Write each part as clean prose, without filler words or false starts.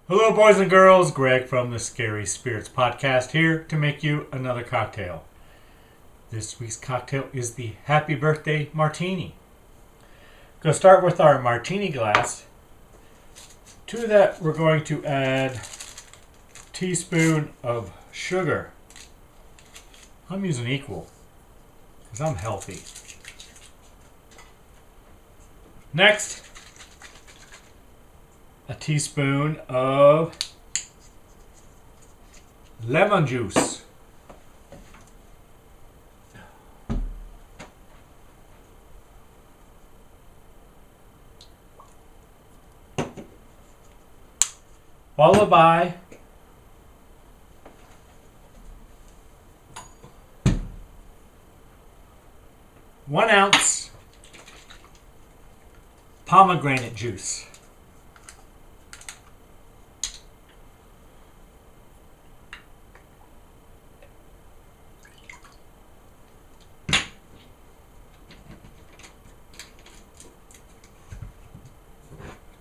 Hello, boys and girls. Greg from the Scary Spirits podcast here to make you another cocktail. This week's cocktail is the Happy Birthday Martini. Going to start with our martini glass. To that, we're going to add a teaspoon of sugar. I'm using equal because I'm healthy. Next, a teaspoon of lemon juice. Followed by 1 ounce pomegranate juice.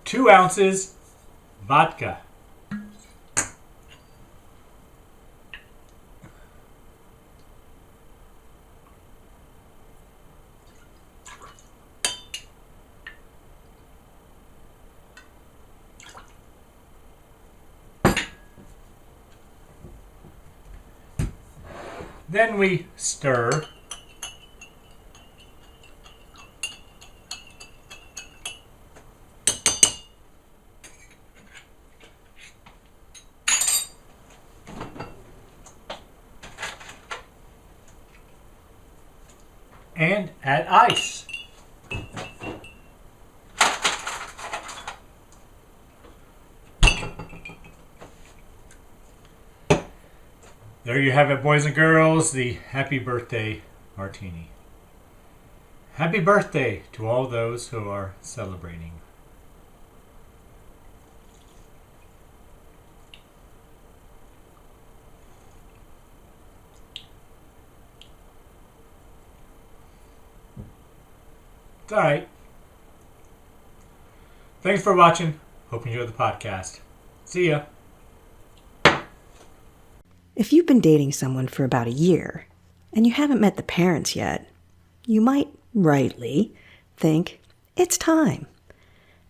Two ounces vodka. Then we stir. And add ice. There you have it, boys and girls, the Happy Birthday Martini. Happy birthday to all those who are celebrating. It's alright. Thanks for watching. Hope you enjoyed the podcast. See ya. If you've been dating someone for about a year and you haven't met the parents yet, you might rightly think it's time.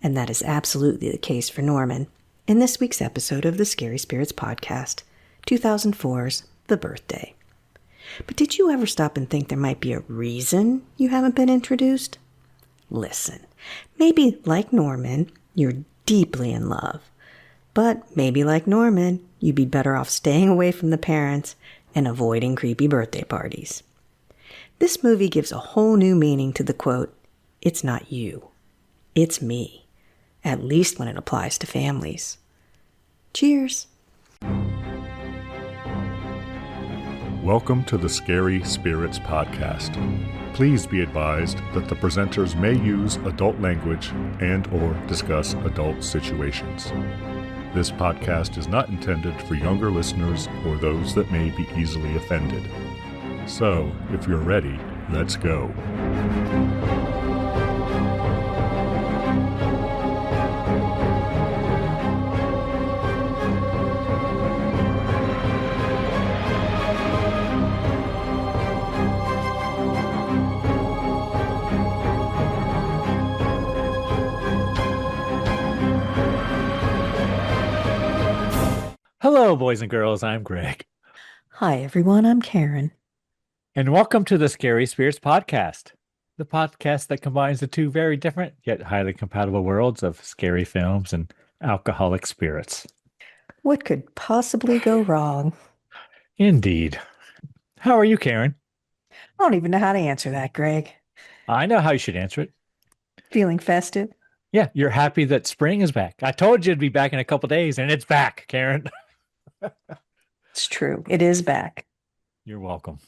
And that is absolutely the case for Norman in this week's episode of the Scary Spirits podcast, 2004's The Birthday. But did you ever stop and think there might be a reason you haven't been introduced? Listen, maybe like Norman, you're deeply in love. But maybe like Norman, you'd be better off staying away from the parents and avoiding creepy birthday parties. This movie gives a whole new meaning to the quote, "It's not you, it's me," at least when it applies to families. Cheers. Welcome to the Scary Spirits podcast. Please be advised that the presenters may use adult language and/or discuss adult situations. This podcast is not intended for younger listeners or those that may be easily offended. So, if you're ready, let's go. Hello, boys and girls. I'm Greg. Hi, everyone. I'm Karen. And welcome to the Scary Spirits podcast, the podcast that combines the two very different yet highly compatible worlds of scary films and alcoholic spirits. What could possibly go wrong? Indeed. How are you, Karen? I don't even know how to answer that, Greg. I know how you should answer it. Feeling festive? Yeah, you're happy that spring is back. I told you it'd be back in a couple days, and it's back, Karen. It's true. It is back. You're welcome.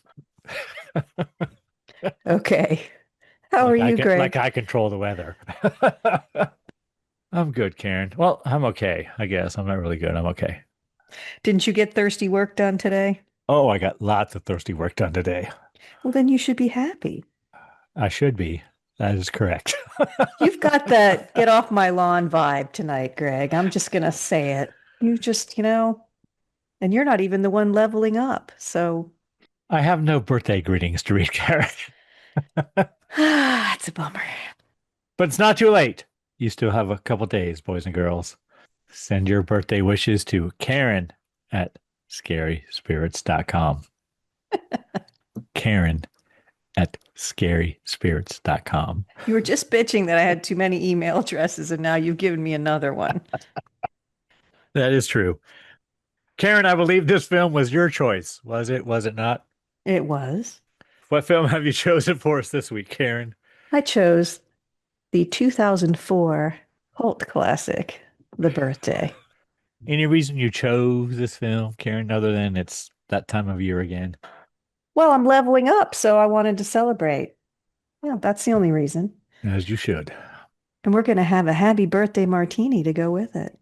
Okay. How are you, Greg? Like I control the weather. I'm good, Karen. Well, I'm okay, I guess. I'm not really good. I'm okay. Didn't you get thirsty work done today? Oh, I got lots of thirsty work done today. Well, then you should be happy. I should be. That is correct. You've got that get off my lawn vibe tonight, Greg. I'm just going to say it. You just, and you're not even the one leveling up. So I have no birthday greetings to read, Karen. it's a bummer. But it's not too late. You still have a couple days, boys and girls. Send your birthday wishes to Karen at scariespirits.com. Karen at scariespirits.com. You were just bitching that I had too many email addresses, and now you've given me another one. That is true. Karen, I believe this film was your choice. Was it? Was it not? It was. What film have you chosen for us this week, Karen? I chose the 2004 cult classic, The Birthday. Any reason you chose this film, Karen, other than it's that time of year again? Well, I'm leveling up, so I wanted to celebrate. Yeah, that's the only reason. As you should. And we're going to have a happy birthday martini to go with it.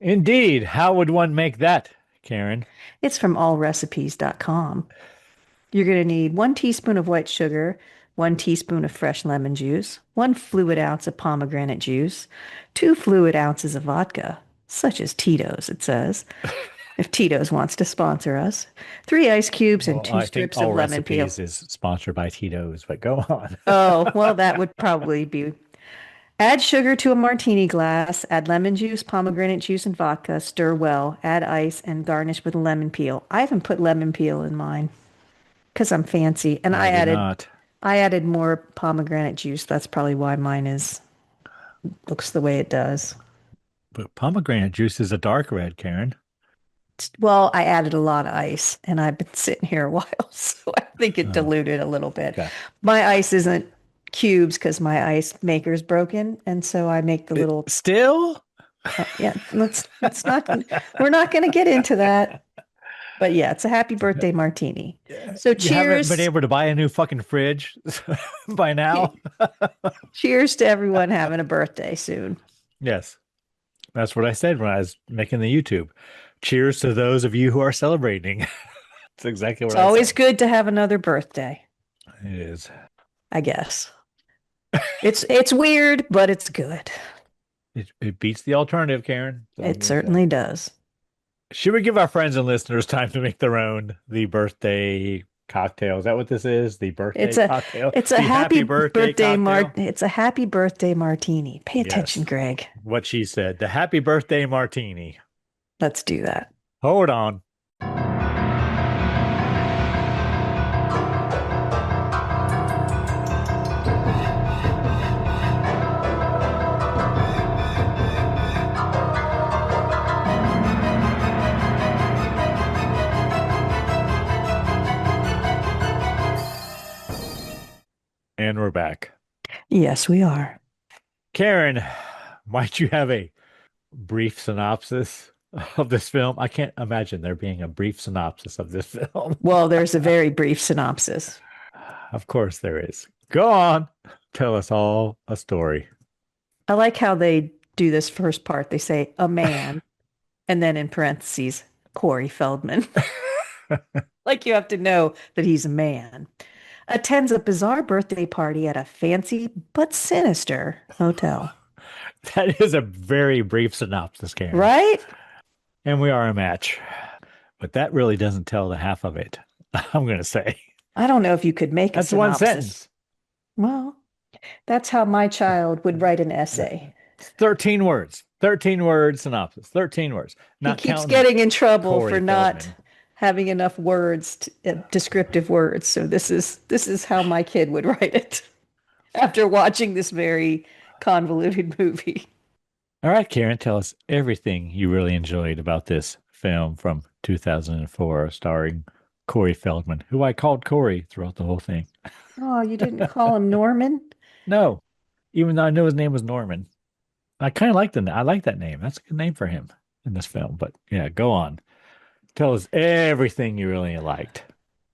Indeed. How would one make that, Karen? It's from allrecipes.com. You're going to need 1 teaspoon of white sugar, 1 teaspoon of fresh lemon juice, 1 fluid ounce of pomegranate juice, 2 fluid ounces of vodka, such as Tito's, it says, if Tito's wants to sponsor us, 3 ice cubes and two I think strips All of lemon peel. Recipes is sponsored by Tito's, but go on. Oh, well, that would probably be. Add sugar to a martini glass, add lemon juice, pomegranate juice, and vodka, stir well, add ice, and garnish with lemon peel. I haven't put lemon peel in mine because I'm fancy. And I did not. I added more pomegranate juice. That's probably why mine looks the way it does. But pomegranate juice is a dark red, Karen. Well, I added a lot of ice and I've been sitting here a while, so I think it diluted a little bit. Okay. My ice isn't cubes because my ice maker's broken, and so I make the little Still? yeah, let's not we're not going to get into that. But yeah, it's a happy birthday martini. So You haven't cheers. been able to buy a new fucking fridge by now? Cheers to everyone having a birthday soon. Yes. That's what I said when I was making the YouTube. Cheers to those of you who are celebrating. That's exactly what It's I always said. good to have another birthday, It is. I guess. It's weird, but it's good. It beats the alternative, Karen. So It certainly does. Should we give our friends and listeners time to make their own the birthday cocktail? Is that what this is? The birthday cocktail? It's a The happy birthday cocktail? it's a happy birthday martini. Pay attention, Yes. Greg. What she said. The happy birthday martini. Let's do that. Hold on. And we're back. Yes, we are. Karen, might you have a brief synopsis of this film? I can't imagine there being a brief synopsis of this film. Well, there's a very brief synopsis. Of course there is. Go on. Tell us all a story. I like how they do this first part. They say a man, and then in parentheses, Corey Feldman. Like you have to know that he's a man. Attends a bizarre birthday party at a fancy but sinister hotel. That is a very brief synopsis, Karen. Right? And we are a match. But that really doesn't tell the half of it, I'm going to say. I don't know if you could make a That's one synopsis. sentence. Well, that's how my child would write an essay. 13 words. 13 words synopsis. 13 words. Not He keeps counting getting in trouble Corey for not Feldman. having enough words, descriptive words. So this is how my kid would write it after watching this very convoluted movie. All right, Karen, tell us everything you really enjoyed about this film from 2004 starring Corey Feldman, who I called Corey throughout the whole thing. Oh, you didn't call him Norman? No, even though I knew his name was Norman. I kind of like I like that name. That's a good name for him in this film. But yeah, go on. Tell us everything you really liked.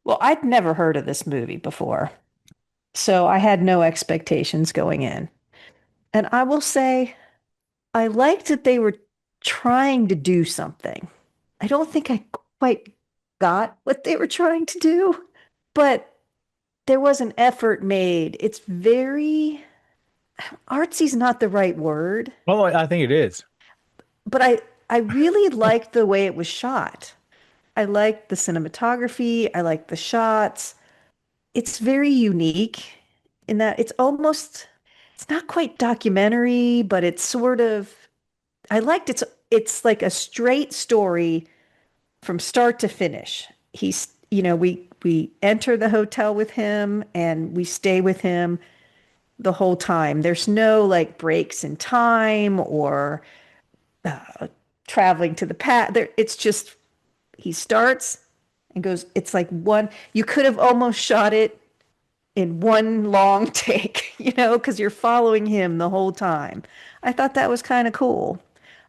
Well, I'd never heard of this movie before, so I had no expectations going in. And I will say, I liked that they were trying to do something. I don't think I quite got what they were trying to do, but there was an effort made. It's very artsy's not the right word, Well, I think it is. but I really liked the way it was shot. I liked the cinematography. I liked the shots. It's very unique in that it's not quite documentary, but it's sort of, I liked it's like a straight story from start to finish. We enter the hotel with him and we stay with him the whole time. There's no like breaks in time or traveling to the past. It's just he starts and goes. It's like one. You could have almost shot it in one long take, because you're following him the whole time. I thought that was kind of cool.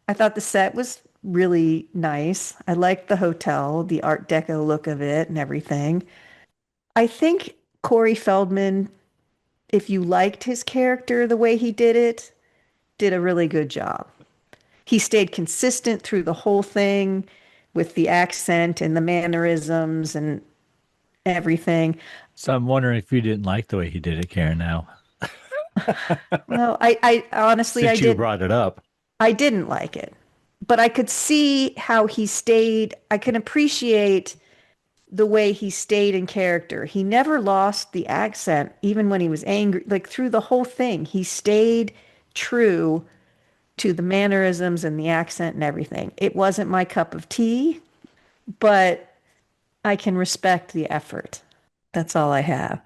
I thought the set was really nice. I liked the hotel, the Art Deco look of it and everything. I think Corey Feldman, if you liked his character the way he did it, did a really good job. He stayed consistent through the whole thing with the accent and the mannerisms and everything. So I'm wondering if you didn't like the way he did it, Karen, now. Well, I honestly, Since you brought it up. I didn't like it, but I could see how he stayed. I can appreciate the way he stayed in character. He never lost the accent, even when he was angry. Like through the whole thing, he stayed true to the mannerisms and the accent and everything. It wasn't my cup of tea, but I can respect the effort. That's all I have.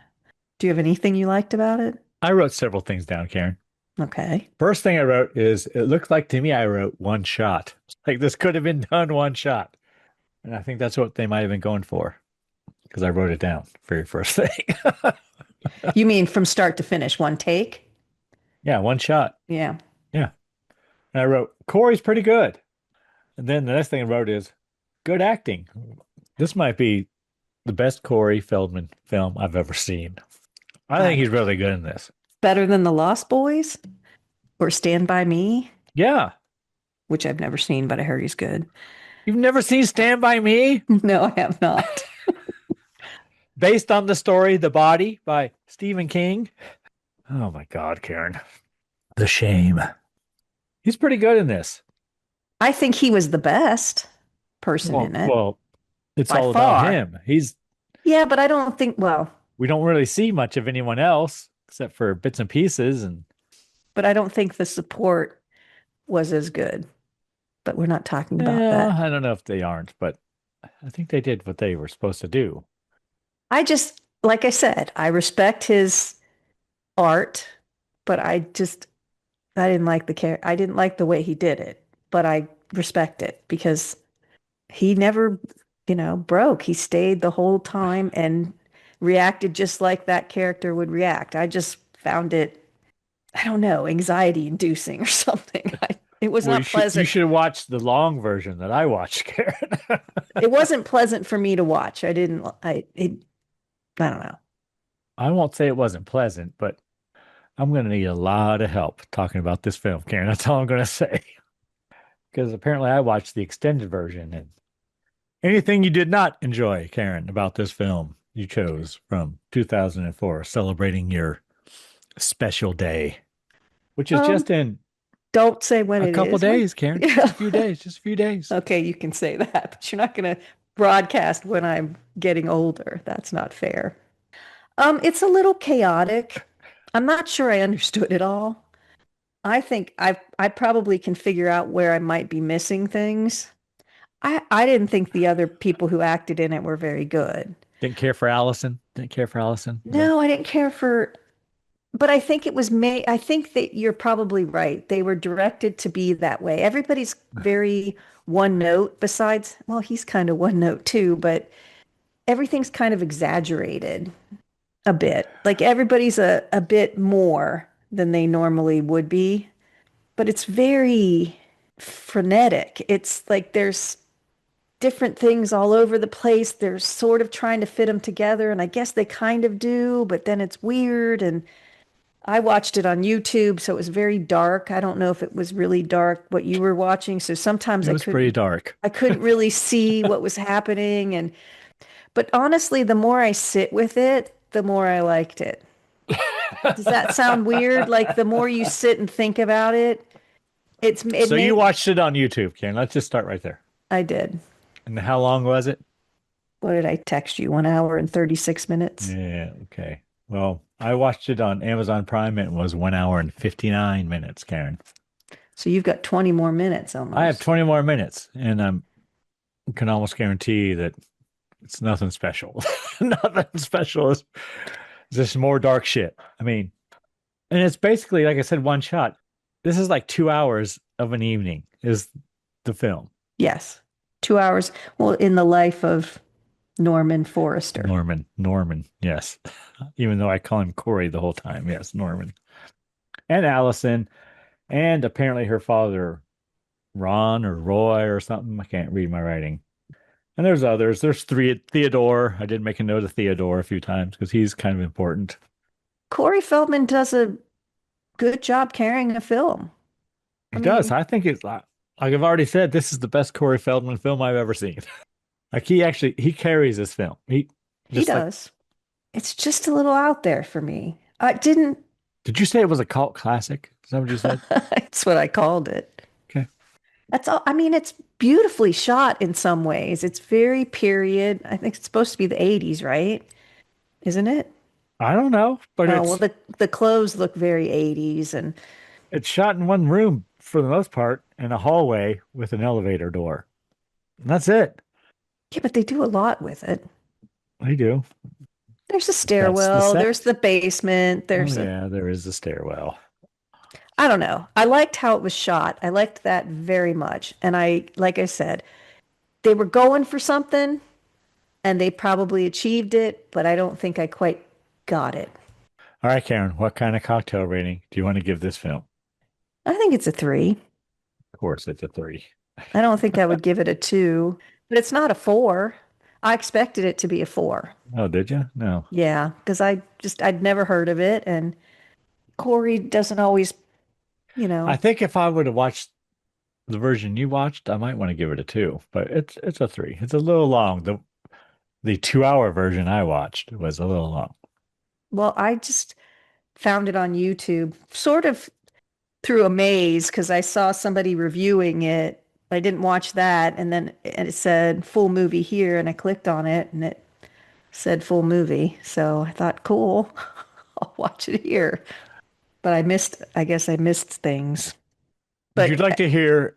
Do you have anything you liked about it? I wrote several things down, Karen. Okay. First thing I wrote is, it looked like to me I wrote one shot. Like this could have been done one shot. And I think that's what they might have been going for, because I wrote it down, very first thing. You mean from start to finish, one take? Yeah, one shot. Yeah. Yeah. And I wrote, Corey's pretty good. And then the next thing I wrote is, good acting. This might be the best Corey Feldman film I've ever seen. I think he's really good in this. Better than The Lost Boys or Stand By Me? Yeah. Which I've never seen, but I heard he's good. You've never seen Stand By Me? No, I have not. Based on the story, The Body by Stephen King. Oh my God, Karen. The shame. He's pretty good in this. I think he was the best person in it. Well, it's By all far. about him. Yeah, but I don't think, We don't really see much of anyone else except for bits and pieces. But I don't think the support was as good. But we're not talking about that. I don't know if they aren't, but I think they did what they were supposed to do. I just, like I said, I respect his art, but I didn't like I didn't like the way he did it, but I respect it because he never, broke. He stayed the whole time and reacted just like that character would react. I just found it, I don't know, anxiety inducing or something. It was not pleasant. You should watch the long version that I watched, Karen. It wasn't pleasant for me to watch. I don't know. I won't say it wasn't pleasant, but I'm going to need a lot of help talking about this film, Karen. That's all I'm going to say. Because apparently I watched the extended version, and anything you did not enjoy, Karen, about this film you chose from 2004, celebrating your special day, which is just in don't say when it is. A couple days, Karen. Yeah. Just a few days. Okay, you can say that, but you're not going to broadcast when I'm getting older. That's not fair. It's a little chaotic. I'm not sure I understood it all. I think I probably can figure out where I might be missing things. I didn't think the other people who acted in it were very good. Didn't care for Allison? No, I didn't care for... But I think it was I think that you're probably right. They were directed to be that way. Everybody's very one note besides, well, he's kind of one note too, but everything's kind of exaggerated a bit. Like everybody's a bit more than they normally would be, but it's very frenetic. It's like there's different things all over the place. They're sort of trying to fit them together, and I guess they kind of do, but then it's weird. And I watched it on YouTube, so it was very dark. I don't know if it was really dark what you were watching. So sometimes it was pretty dark. I couldn't really see what was happening. But honestly, the more I sit with it, the more I liked it. Does that sound weird? Like the more you sit and think about it, It So made. you watched it on YouTube, Karen. Let's just start right there. I did. And how long was it? What did I text you? 1 hour and 36 minutes. Yeah, okay. Well, I watched it on Amazon Prime. It was 1 hour and 59 minutes, Karen. So you've got 20 more minutes I have almost. 20 more minutes, and I can almost guarantee that it's nothing special. Nothing special. It's just more dark shit. I mean, and it's basically, like I said, one shot. This is like 2 hours of an evening, is the film. Yes. 2 hours. Well, in the life of Norman Forrester. Norman, yes. Even though I call him Corey the whole time. Yes, Norman. And Allison, and apparently her father, Ron or Roy or something. I can't read my writing. And there's others. There's three. Theodore. I did make a note of Theodore a few times because he's kind of important. Corey Feldman does a good job carrying a film. He does. I think it's like I've already said, this is the best Corey Feldman film I've ever seen. Like he carries this film. He does. It's just a little out there for me. I didn't. Did you say it was a cult classic? Is that what you said? It's what I called it. Okay. That's all. I mean, it's beautifully shot in some ways. It's very period. I think it's supposed to be the 80s, right? Isn't it? I don't know, but Oh, well, the clothes look very 80s, and it's shot in one room for the most part in a hallway with an elevator door. And that's it. yeah, but they do a lot with it. They do. There's a stairwell, set. there's the basement, there's yeah, there is a stairwell. I don't know. I liked how it was shot. I liked that very much. And like I said, they were going for something and they probably achieved it, but I don't think I quite got it. All right, Karen, what kind of cocktail rating do you want to give this film? I think it's a 3. Of course, it's a 3. I don't think I would give it a 2, but it's not a 4. I expected it to be a 4. Oh, did you? No. Yeah, because I'd never heard of it. And Corey doesn't always, I think if I would have watched the version you watched, I might want to give it a 2, but it's a 3. It's a little long. The 2-hour version I watched was a little long. Well, I just found it on YouTube, sort of through a maze because I saw somebody reviewing it. I didn't watch that, and then it said full movie here, and I clicked on it, and it said full movie. So I thought, cool, I'll watch it here. But I guess I missed things. But Would you like to hear?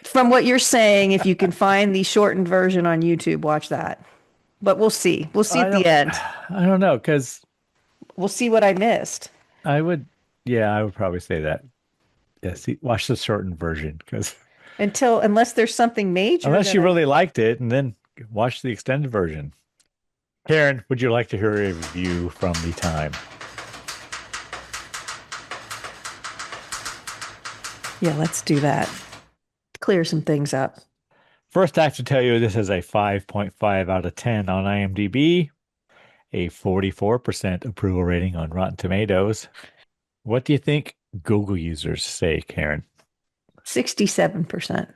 From what you're saying, if you can find the shortened version on YouTube, watch that. But we'll see. We'll see at the end. I don't know, because we'll see what I missed. I would probably say that. Yeah, see, watch the shortened version because unless there's something major. Unless you really liked it, and then watch the extended version. Karen, would you like to hear a review from the time? Yeah, let's do that. Clear some things up. First, I have to tell you this is a 5.5 out of 10 on IMDb, a 44% approval rating on Rotten Tomatoes. What do you think Google users say, Karen? 67%.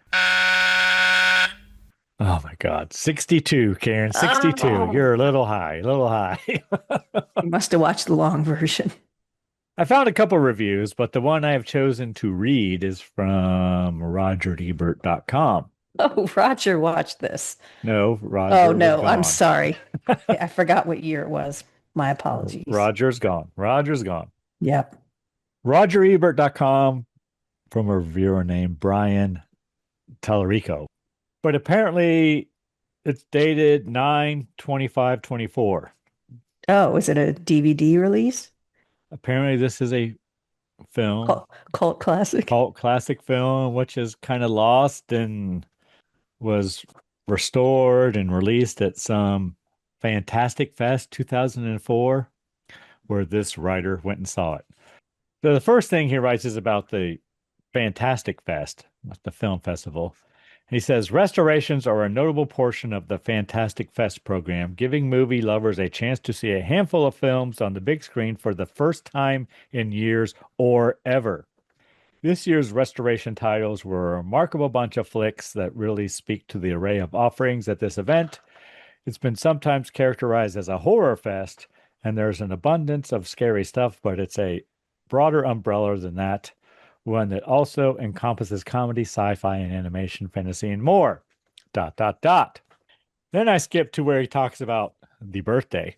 Oh my God. 62, Karen. 62. Oh. You're a little high, You must have watched the long version. I found a couple reviews, but the one I have chosen to read is from RogerEbert.com. Oh, Roger watched this. No, Roger. Oh, no, I'm sorry. I forgot what year it was. My apologies. Roger's gone. Yep. RogerEbert.com from a reviewer named Brian Tallarico. But apparently it's dated 9/25/24. Oh, is it a DVD release? Apparently this is a film. Cult classic. Cult classic film, which is kind of lost and was restored and released at some Fantastic Fest 2004, where this writer went and saw it. So the first thing he writes is about the Fantastic Fest, the film festival. He says, restorations are a notable portion of the Fantastic Fest program, giving movie lovers a chance to see a handful of films on the big screen for the first time in years or ever. This year's restoration titles were a remarkable bunch of flicks that really speak to the array of offerings at this event. It's been sometimes characterized as a horror fest, and there's an abundance of scary stuff, but it's a broader umbrella than that. one that also encompasses comedy, sci-fi, and animation, fantasy, and more. ... Then I skip to where he talks about The Birthday.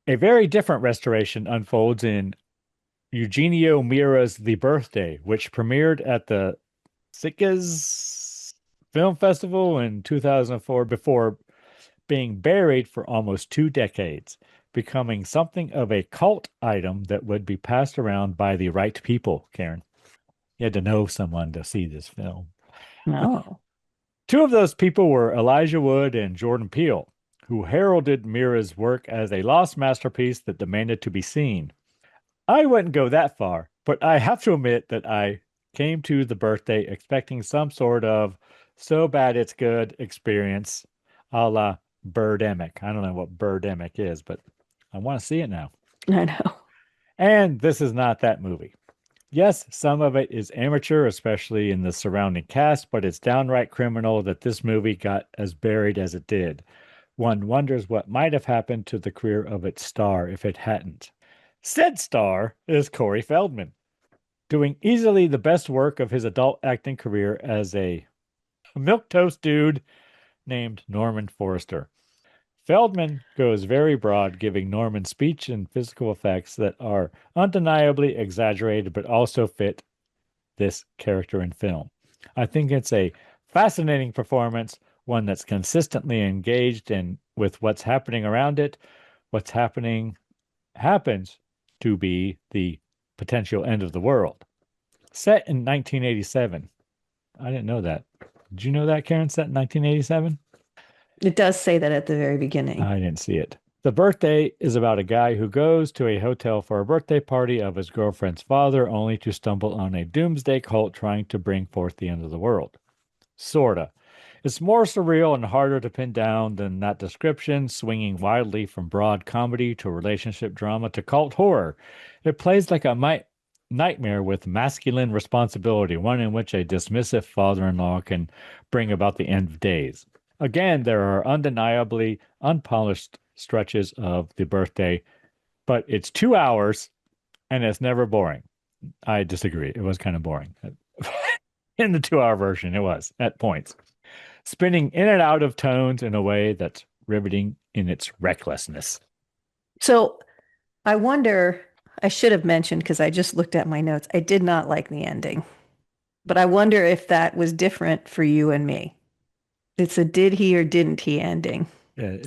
A very different restoration unfolds in Eugenio Mira's The Birthday, which premiered at the Sitges Film Festival in 2004 before being buried for almost 2 decades, becoming something of a cult item that would be passed around by the right people, Karen. You had to know someone to see this film. No. 2 of those people were Elijah Wood and Jordan Peele, who heralded Mira's work as a lost masterpiece that demanded to be seen. I wouldn't go that far, but I have to admit that I came to The Birthday expecting some sort of so bad it's good experience, a la Birdemic. I don't know what Birdemic is, but I want to see it now. I know. And this is not that movie. Yes, some of it is amateur, especially in the surrounding cast, but it's downright criminal that this movie got as buried as it did. One wonders what might have happened to the career of its star if it hadn't. Said star is Corey Feldman, doing easily the best work of his adult acting career as a milquetoast dude named Norman Forrester. Feldman goes very broad, giving Norman speech and physical effects that are undeniably exaggerated but also fit this character in film. I think it's a fascinating performance, one that's consistently engaged in with what's happening around it. What's happening happens to be the potential end of the world. Set in 1987. I didn't know that. Did you know that, Karen? Set in 1987? It does say that at the very beginning. I didn't see it. The Birthday is about a guy who goes to a hotel for a birthday party of his girlfriend's father, only to stumble on a doomsday cult trying to bring forth the end of the world. Sorta. It's more surreal and harder to pin down than that description, swinging wildly from broad comedy to relationship drama to cult horror. It plays like a nightmare with masculine responsibility, one in which a dismissive father-in-law can bring about the end of days. Again, there are undeniably unpolished stretches of The Birthday, but it's 2 hours and it's never boring. I disagree. It was kind of boring. In the 2-hour version, it was at points. Spinning in and out of tones in a way that's riveting in its recklessness. So I wonder, I should have mentioned, because I just looked at my notes, I did not like the ending. But I wonder if that was different for you and me. It's a did he or didn't he ending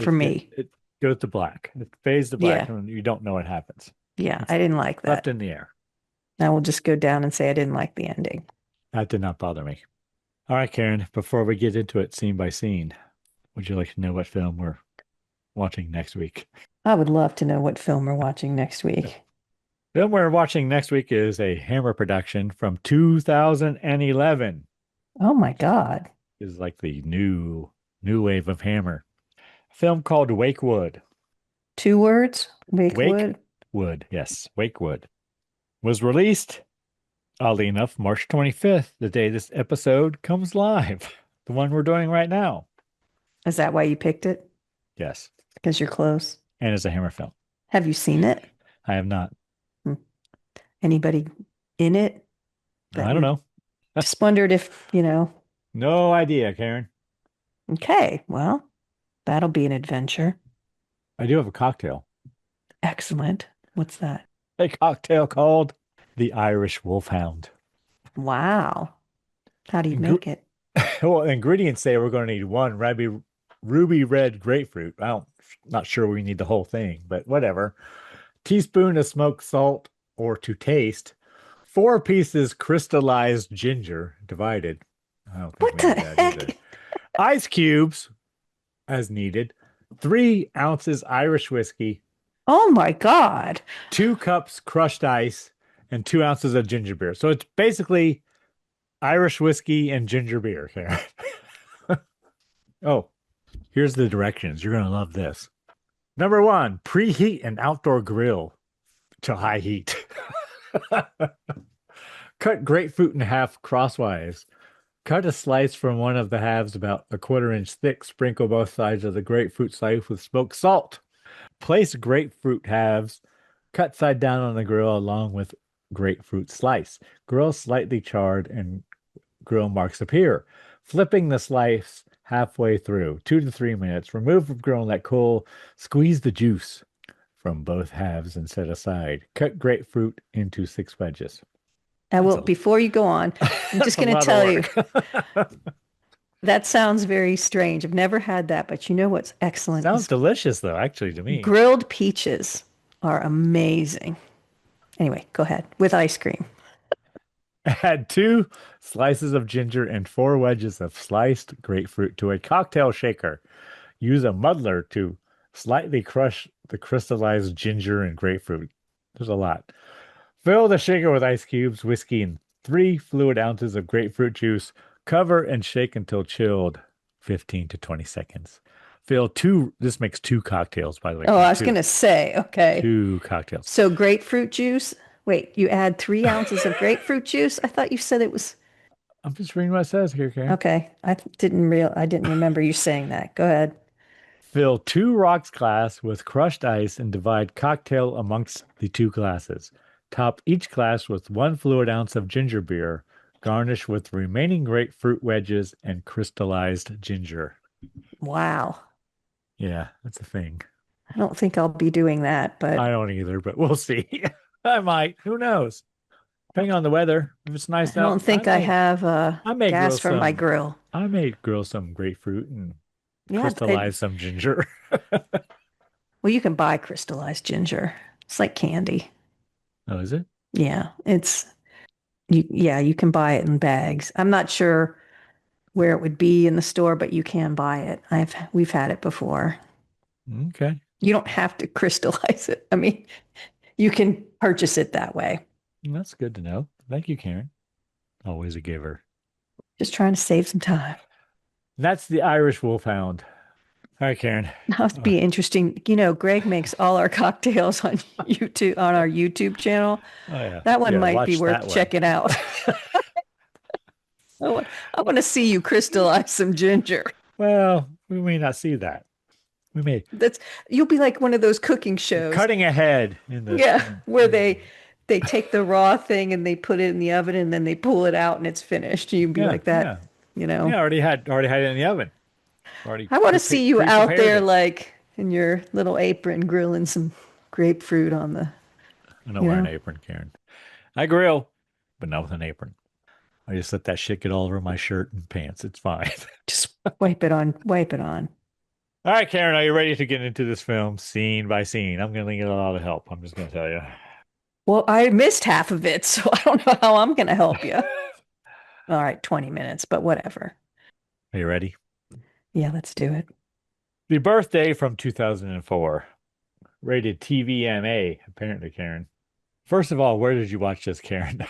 for me. It goes to black. It fades to black and you don't know what happens. Yeah, I didn't like that. Left in the air. I will just go down and say I didn't like the ending. That did not bother me. All right, Karen, before we get into it scene by scene, would you like to know what film we're watching next week? I would love to know what film we're watching next week. The film we're watching next week is a Hammer production from 2011. Oh my God. Is like the new wave of Hammer. A film called Wakewood. 2 words? Wakewood? Wakewood, yes. Wakewood. Was released, oddly enough, March 25th, the day this episode comes live. The one we're doing right now. Is that why you picked it? Yes. Because you're close. And it's a Hammer film. Have you seen it? I have not. Anybody in it? I don't know. Just wondered if, No idea, Karen. Okay, well, that'll be an adventure. I do have a cocktail. Excellent. What's that? A cocktail called the Irish Wolfhound. Wow. How do you make it? Well, ingredients say we're going to need 1 ruby red grapefruit. Not sure we need the whole thing, but whatever. Teaspoon of smoked salt or to taste. 4 pieces crystallized ginger divided. I don't think What we the need that heck? either. Ice cubes as needed. 3 ounces Irish whiskey. Oh my God. 2 cups crushed ice and 2 ounces of ginger beer. So it's basically Irish whiskey and ginger beer, Karen. Oh, here's the directions. You're going to love this. Number 1, preheat an outdoor grill to high heat. Cut grapefruit in half crosswise. Cut a slice from one of the halves about a 1/4 inch thick. Sprinkle both sides of the grapefruit slice with smoked salt. Place grapefruit halves cut side down on the grill along with grapefruit slice. Grill slightly charred and grill marks appear. Flipping the slice halfway through, 2 to 3 minutes. Remove from grill and let cool. Squeeze the juice from both halves and set aside. Cut grapefruit into 6 wedges. Before you go on, I'm just going to tell you that sounds very strange. I've never had that, but you know what's excellent? Sounds delicious, though, actually, to me. Grilled peaches are amazing. Anyway, go ahead with ice cream. Add 2 slices of ginger and 4 wedges of sliced grapefruit to a cocktail shaker. Use a muddler to slightly crush the crystallized ginger and grapefruit. There's a lot. Fill the shaker with ice cubes, whiskey, and 3 fluid ounces of grapefruit juice. Cover and shake until chilled, 15 to 20 seconds. This makes 2 cocktails, by the way. Oh, I was going to say, okay. 2 cocktails. So grapefruit juice. Wait, you add 3 ounces of grapefruit juice? I thought you said it was. I'm just reading what it says here, Karen. Okay. I didn't remember you saying that. Go ahead. Fill 2 rocks glass with crushed ice and divide cocktail amongst the 2 glasses. Top each glass with 1 fluid ounce of ginger beer. Garnish with remaining grapefruit wedges and crystallized ginger. Wow. Yeah, that's a thing. I don't think I'll be doing that, but I don't either, but we'll see. I might. Who knows? Depending on the weather. If it's nice out. I don't think I have gas for my grill. I may grill some grapefruit and crystallize some ginger. Well, you can buy crystallized ginger. It's like candy. Oh, is it? Yeah, you can buy it in bags. I'm not sure where it would be in the store, but you can buy it. We've had it before. Okay. You don't have to crystallize it. I mean, you can purchase it that way. That's good to know. Thank you, Karen. Always a giver. Just trying to save some time. That's the Irish Wolfhound. All right, Karen. That must be interesting. Greg makes all our cocktails on YouTube, on our YouTube channel. Oh, yeah. That one might be worth checking out. I want to see you crystallize some ginger. Well, we may not see that. We may. You'll be like one of those cooking shows. Cutting ahead in the where they take the raw thing and they put it in the oven and then they pull it out and it's finished. You'd be like that, Yeah, already had it in the oven. I want to see you out there like in your little apron grilling some grapefruit on the. I don't wear an apron, Karen. I grill, but not with an apron. I just let that shit get all over my shirt and pants. It's fine. Just wipe it on. All right, Karen, are you ready to get into this film scene by scene? I'm going to need a lot of help. I'm just going to tell you. Well, I missed half of it, so I don't know how I'm going to help you. All right, 20 minutes, but whatever. Are you ready? Yeah, let's do it. The Birthday from 2004. Rated TVMA, apparently, Karen. First of all, where did you watch this, Karen?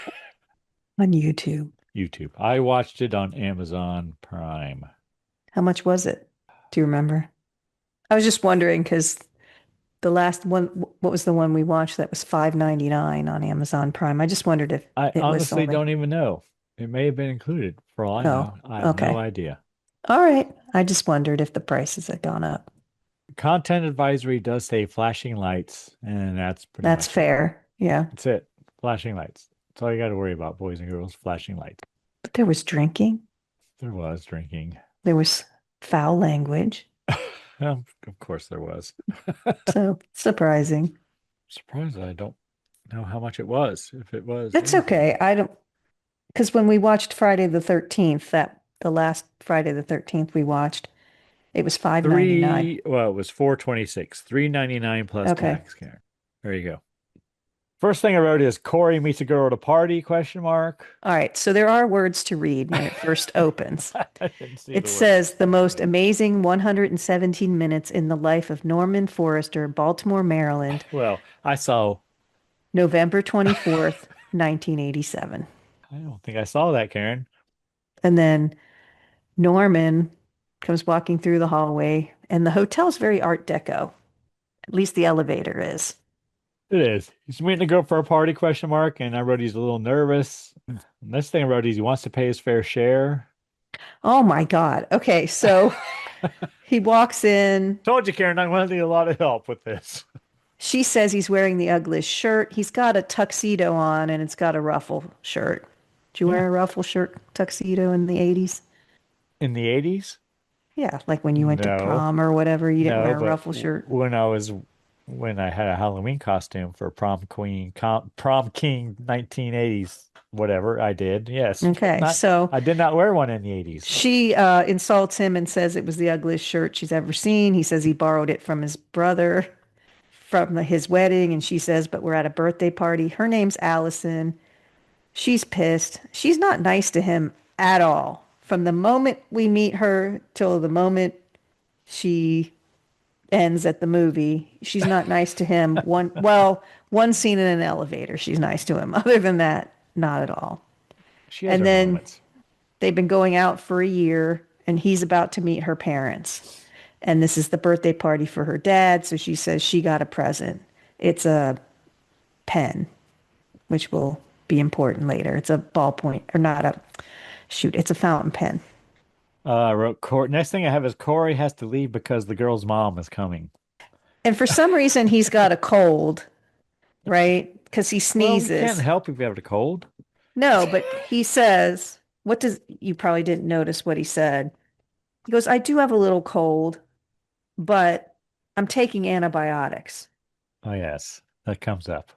On YouTube. YouTube. I watched it on Amazon Prime. How much was it? Do you remember? I was just wondering because the last one, what was the one we watched that was $5.99 on Amazon Prime? I just wondered if I honestly don't even know. It may have been included for all I know. I have no idea. All right. I just wondered if the prices had gone up. Content advisory does say flashing lights, and that's pretty much fair. Yeah. That's it. Flashing lights. That's all you got to worry about, boys and girls. Flashing lights. But there was drinking. There was drinking. There was foul language. Well, of course there was. So surprising. Surprised I don't know how much it was. If it was. That's okay. I don't, because when we watched Friday the 13th, the last Friday the 13th we watched, it was $5.99. Well, it was $4.26, $3.99 plus tax. There you go. First thing I wrote is Corey meets a girl at a party, question mark. All right. So there are words to read when it first opens. It says the most amazing 117 minutes in the life of Norman Forrester, Baltimore, Maryland. Well, I saw November 24th, 1987. I don't think I saw that, Karen. And then Norman comes walking through the hallway, and the hotel's very Art Deco. At least the elevator is. It is. He's meeting a girl for a party, question mark, and I wrote he's a little nervous. Next thing I wrote is he wants to pay his fair share. Oh my God. Okay, so he walks in. Told you, Karen, I'm going to need a lot of help with this. She says he's wearing the ugliest shirt. He's got a tuxedo on and it's got a ruffle shirt. Did you Yeah. wear a ruffle shirt tuxedo in the 80s? In the 80s? Yeah, like when you went to No. prom or whatever, you didn't No, wear a but ruffle shirt. when I had a Halloween costume for prom king 1980s, whatever I did. Yes, but Okay, not so I did not wear one in the 80s. she insults him and says it was the ugliest shirt she's ever seen. He says he borrowed it from his brother from his wedding, and she says, but we're at a birthday party. Her name's Allison. She's pissed. She's not nice to him at all. From the moment we meet her till the moment she ends at the movie, she's not nice to him. One scene in an elevator, she's nice to him. Other than that, not at all. She has And her then moments. they've been going out for a year, and he's about to meet her parents. And this is the birthday party for her dad, so she says she got a present. It's a pen, which will be important later. It's a ballpoint, or not a, shoot, it's a fountain pen. I wrote next thing I have is Corey has to leave because the girl's mom is coming. And for some reason, he's got a cold, right? Because he Well, you can't sneezes. help if you have a cold. No, but he says, what does, you probably didn't notice what he said. He goes, I do have a little cold, but I'm taking antibiotics. Oh, yes, that comes up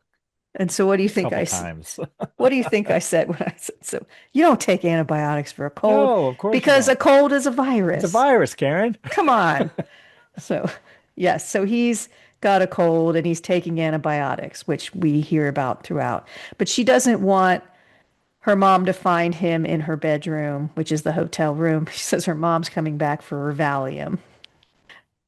And so what do you a think couple times. what do you think I said when I said so? You don't take antibiotics for a cold No, of course you because a don't. cold is a It's a virus. virus, Karen. Come on. So, yes, so he's got a cold and he's taking antibiotics, which we hear about throughout. But she doesn't want her mom to find him in her bedroom, which is the hotel room. She says her mom's coming back for her Valium.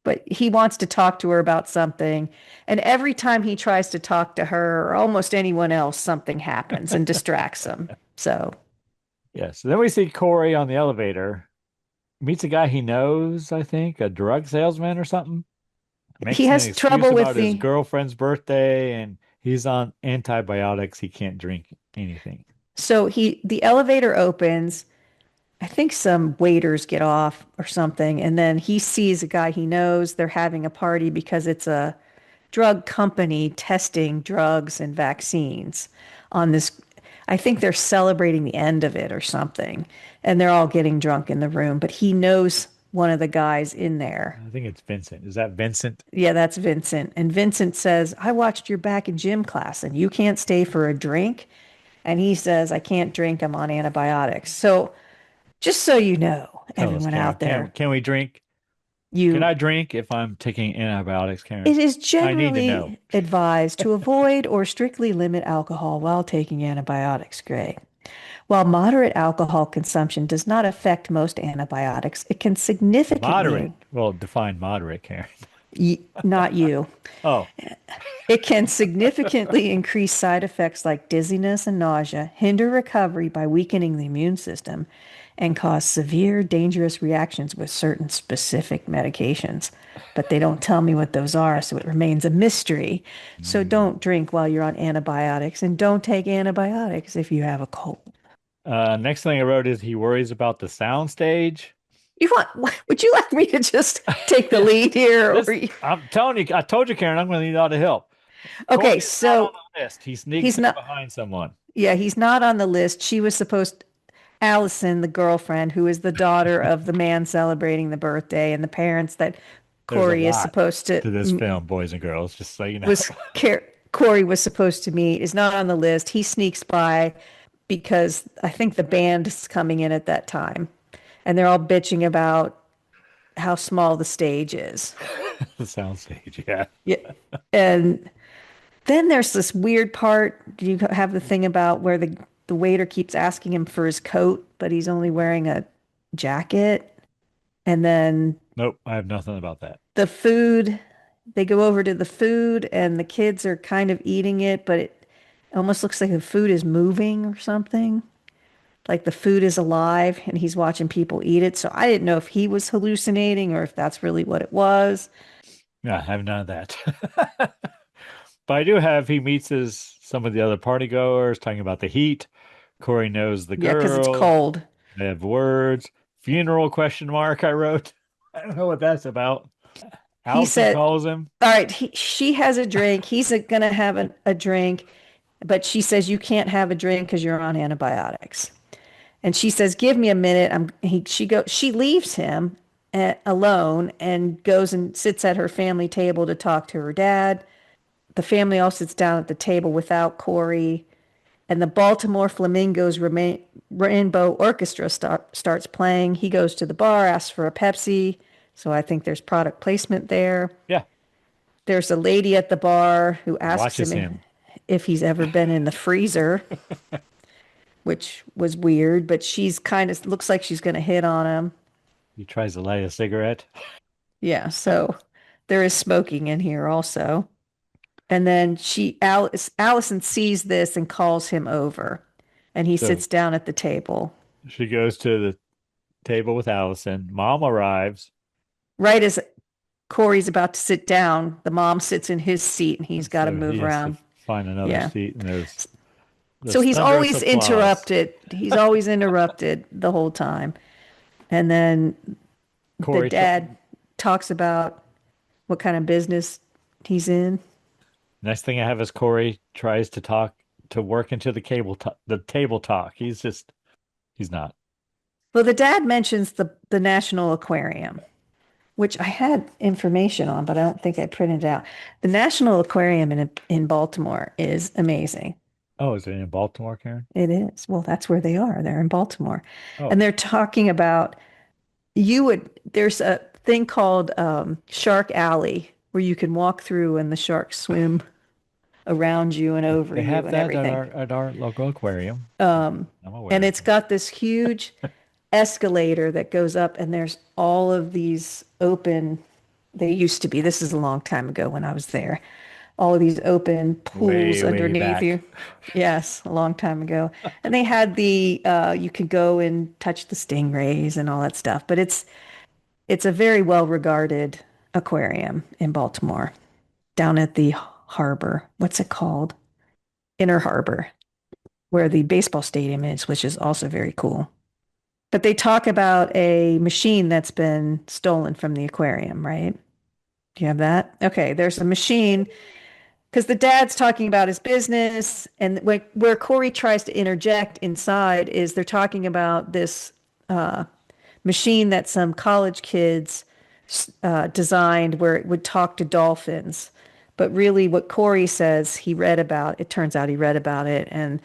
But he wants to talk to her about something. And every time he tries to talk to her or almost anyone else, something happens and distracts him. So Yes. Then we see Corey on the elevator, meets a guy he knows, I think, a drug salesman or something. he Makes an has excuse trouble with about his the girlfriend's birthday and he's on antibiotics. He can't drink anything. so the elevator opens. I think some waiters get off or something, and then he sees a guy he knows. They're having a party because it's a drug company testing drugs and vaccines on this. I think they're celebrating the end of it or something, and they're all getting drunk in the room, but he knows one of the guys in there. I think it's Vincent. Is that Vincent? Yeah, that's Vincent. And Vincent says, I watched your back in gym class and you can't stay for a drink. And he says, I can't drink. I'm on antibiotics. So just so you know, Tell us, everyone Karen. out there, Can we drink? Can you I drink if I'm taking antibiotics, Karen? it is I need to know. generally advised to avoid or strictly limit alcohol while taking antibiotics, Greg. While moderate alcohol consumption does not affect most antibiotics, it can Moderate. significantly, Well, define moderate, Karen. not you, Oh, it can significantly increase side effects like dizziness and nausea, hinder recovery by weakening the immune system, and cause severe, dangerous reactions with certain specific medications. But they don't tell me what those are, so it remains a mystery. So don't drink while you're on antibiotics, and don't take antibiotics if you have a cold. next thing I wrote is he worries about the sound stage. You want? Would you like me to just take the lead here? I'm telling you, I told you, Karen, I'm going to need a lot of help. Okay, Corey's not on so the list. He sneaks he's in not. behind someone. Yeah, he's not on the list. She was supposed. Allison, the girlfriend, who is the daughter of the man celebrating the birthday, and the parents that There's a Corey is lot supposed to to this film, boys and girls, just so you know. was Corey was supposed to meet is not on the list. He sneaks by because I think the band is coming in at that time, and they're all bitching about how small the stage is. The sound stage, yeah. Yeah, and then there's this weird part. Do you have the thing about where the waiter keeps asking him for his coat, but he's only wearing a jacket? And then Nope, I have nothing about that. the food, they go over to the food and the kids are kind of eating it, but it almost looks like the food is moving or something. Like the food is alive and he's watching people eat it. So I didn't know if he was hallucinating or if that's really what it was. Yeah, I have none of that. But I do have he meets some of the other party goers talking about the heat. Corey knows the Yeah, because it's girl. cold. They have words. Funeral question mark I wrote. I don't know what that's about. He Allison said, calls him. all right, she has a drink. He's going to have a drink, but she says, you can't have a drink because you're on antibiotics. And she says, give me a minute. She leaves him alone and goes and sits at her family table to talk to her dad. The family all sits down at the table without Corey. And the Baltimore Flamingos Rainbow Orchestra starts playing. He goes to the bar, asks for a Pepsi. So I think there's product placement there. Yeah. There's a lady at the bar who asks Watches him him. if he's ever been in the freezer, which was weird, but she's kind of looks like she's going to hit on him. He tries to light a cigarette. Yeah, so there is smoking in here also. And then Allison sees this and calls him over, and he So sits down at the table. she goes to the table with Allison. Mom arrives. Right as Corey's about to sit down, the mom sits in his seat and he's got to So he move has to around. find another Yeah. seat, and there's So he's thunderous always applause. interrupted. He's always interrupted the whole time. And then the Corey dad talks about what kind of business he's in. Next thing I have is Corey tries to work into the table talk. He's not. Well, the dad mentions the National Aquarium, which I had information on, but I don't think I printed it out. The National Aquarium in Baltimore is amazing. Oh, is it in Baltimore, Karen? It is. Well, that's where they are. They're in Baltimore. Oh, And they're talking about there's a thing called Shark Alley where you can walk through and the sharks swim around you and over they you have and that everything. at our local aquarium. I'm aware. And it's got this huge escalator that goes up, and there's all of these open, they used to be, this is a long time ago when I was there, all of these open pools Way underneath back. you. Yes, a long time ago. And they had you could go and touch the stingrays and all that stuff. But it's a very well regarded aquarium in Baltimore, down at the harbor. What's it called? Inner Harbor, where the baseball stadium is, which is also very cool. But they talk about a machine that's been stolen from the aquarium, right? Do you have that? Okay, there's a machine because the dad's talking about his business, and where Corey tries to interject inside is they're talking about this machine that some college kids designed where it would talk to dolphins. But really, what Corey says it turns out he read about it, and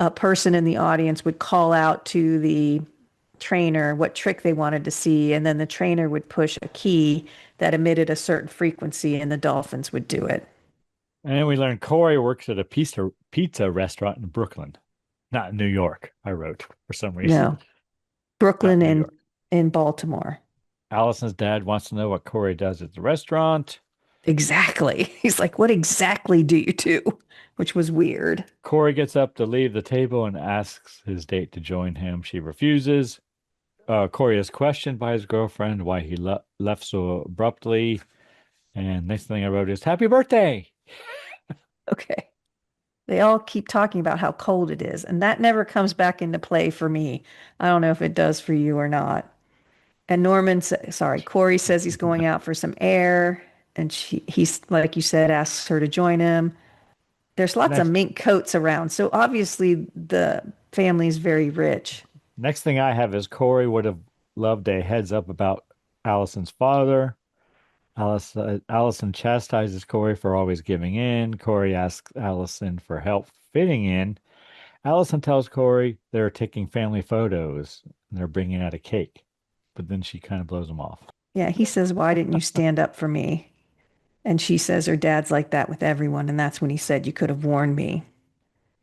a person in the audience would call out to the trainer what trick they wanted to see, and then the trainer would push a key that emitted a certain frequency, and the dolphins would do it. And then we learned Corey works at a pizza restaurant in Brooklyn, not in New York. I wrote for some reason. No, Brooklyn New and York. in Baltimore. Allison's dad wants to know what Corey does at the restaurant. Exactly. He's like, what exactly do you do? Which was weird. Corey gets up to leave the table and asks his date to join him. She refuses. Corey is questioned by his girlfriend why he left so abruptly. And next thing I wrote is, happy birthday. Okay. They all keep talking about how cold it is, and that never comes back into play for me. I don't know if it does for you or not. And Corey says he's going out for some air, and he's, like you said, asks her to join him. There's lots of mink coats around, so obviously the family is very rich. Next thing I have is Corey would have loved a heads up about Allison's father. Allison chastises Corey for always giving in. Corey asks Allison for help fitting in. Allison tells Corey they're taking family photos and they're bringing out a cake, but then she kind of blows him off. Yeah, he says, why didn't you stand up for me? And she says her dad's like that with everyone, and that's when he said, you could have warned me.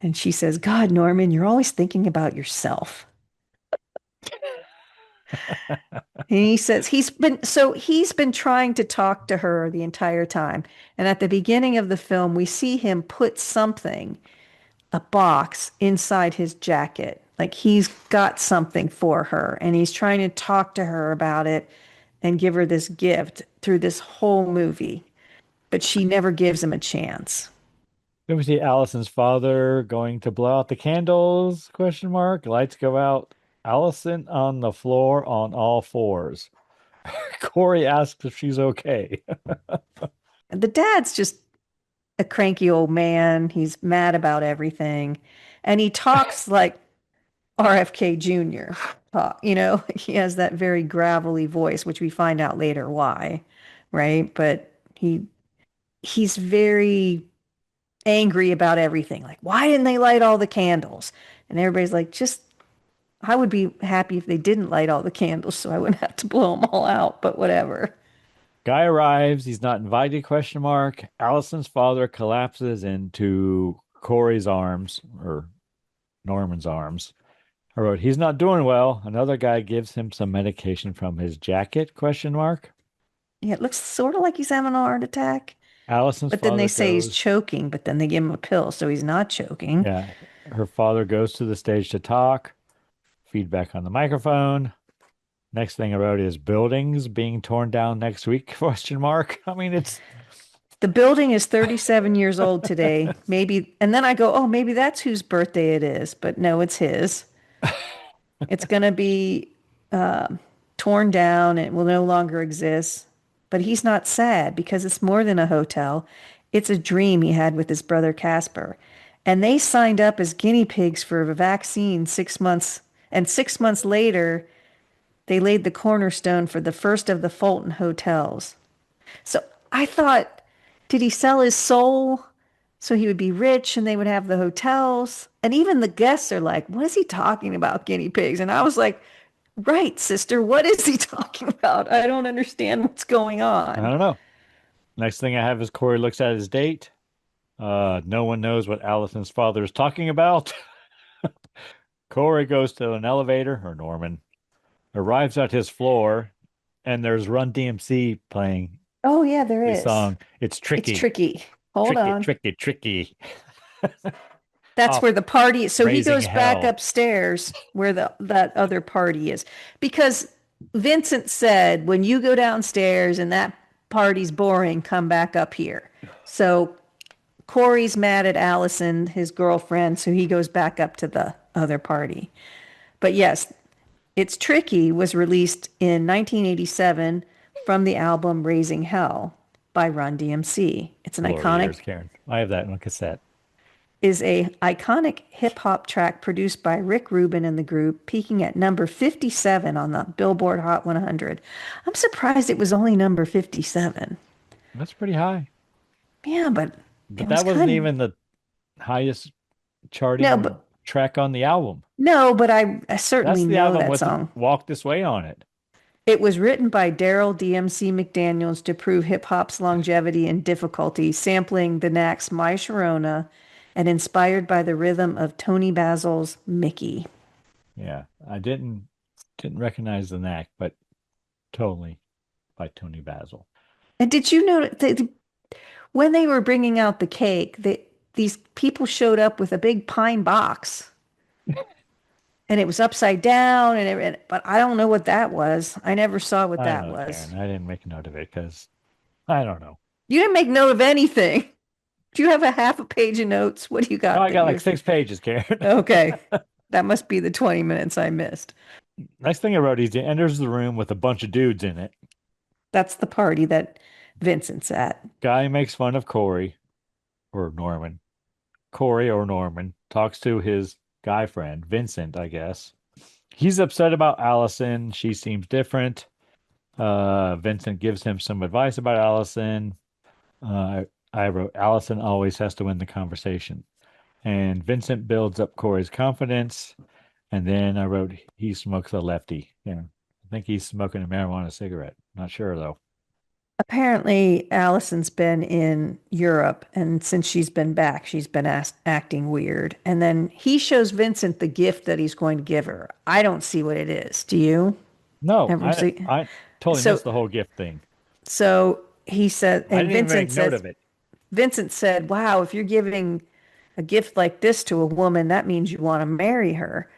And she says, God, Norman, you're always thinking about yourself. And he says he's been trying to talk to her the entire time. And at the beginning of the film, we see him put a box inside his jacket. Like he's got something for her, and he's trying to talk to her about it and give her this gift through this whole movie. But she never gives him a chance. Then we see Allison's father going to blow out the candles, question mark. Lights go out. Allison on the floor on all fours. Corey asks if she's okay. The dad's just a cranky old man. He's mad about everything. And he talks like RFK Jr. talk, he has that very gravelly voice, which we find out later why, right? But he's very angry about everything. Like, why didn't they light all the candles? And everybody's like, just I would be happy if they didn't light all the candles so I wouldn't have to blow them all out, but whatever. Guy arrives. He's not invited, question mark. Allison's father collapses into Corey's arms, or Norman's arms. I wrote, he's not doing well. Another guy gives him some medication from his jacket, question mark. Yeah, it looks sort of like he's having a heart attack, Allison's but then they father say he's goes, choking, but then they give him a pill, so he's not choking. yeah, her father goes to the stage to talk. Feedback on the microphone. Next thing I wrote is buildings being torn down next week, question mark. I mean, it's The building is 37 years old today. Maybe, and then I go, oh, maybe that's whose birthday it is, but no, it's his. It's going to be torn down. It will no longer exist. But he's not sad because it's more than a hotel. It's a dream he had with his brother Casper. And they signed up as guinea pigs for a vaccine 6 months. And 6 months later, they laid the cornerstone for the first of the Fulton hotels. So I thought, did he sell his soul so he would be rich and they would have the hotels? And even the guests are like, what is he talking about, guinea pigs? And I was like, right, sister, what is he talking about? I don't understand what's going I on. don't know. Next thing I have is Corey looks at his date. No one knows what Allison's father is talking about. Corey goes to an elevator, or Norman, arrives at his floor, and there's Run DMC playing Oh, yeah, there the is. song. It's It's tricky, tricky. Hold tricky, on. tricky, tricky. That's Oh, where the party is. So he raising goes back hell. upstairs where the that other party is. Because Vincent said, when you go downstairs and that party's boring, come back up here. So Corey's mad at Allison, his girlfriend, so he goes back up to the other party. But yes, It's Tricky was released in 1987 from the album Raising Hell by Run DMC. It's an Glory iconic years, Karen. I have that on cassette. is a iconic hip hop track produced by Rick Rubin and the group, peaking at number 57 on the Billboard Hot 100. I'm surprised it was only number 57. That's pretty high. Yeah, but But it was that wasn't kind of even the highest no, charting but track on the album. no, but I certainly That's the know album that with song. Walk This Way on it. It was written by Daryl DMC McDaniels to prove hip hop's longevity and difficulty, sampling the Knack's My Sharona and inspired by the rhythm of Tony Basil's Mickey. Yeah. I didn't recognize the knack, but totally by Tony Basil. And did you know that when they were bringing out the cake, these people showed up with a big pine box and it was upside down but I don't know what that was. I never saw what I don't that know, was. Karen. I didn't make a note of it because I don't know. You didn't make note of anything. Do you have a half a page of notes? What do you No, got I that got like you're 6 pages, Karen. okay? That must be the 20 minutes I missed. Next thing I wrote, he enters the room with a bunch of dudes in it. That's the party that Vincent's at. Guy makes fun of Corey or Norman. Corey or Norman talks to his guy friend, Vincent, I guess. He's upset about Allison. She seems different. Vincent gives him some advice about Allison. I wrote, Allison always has to win the conversation. And Vincent builds up Corey's confidence. And then I wrote, he smokes a lefty. Yeah. I think he's smoking a marijuana cigarette. Not sure though. Apparently, Allison's been in Europe, and since she's been back, she's been acting weird. And then he shows Vincent the gift that he's going to give her. I don't see what it is. Do you No, ever see? I totally So, missed the whole gift thing. so he said, I and didn't even make Vincent note says, of it. Vincent said, "Wow, if you're giving a gift like this to a woman, that means you want to marry her."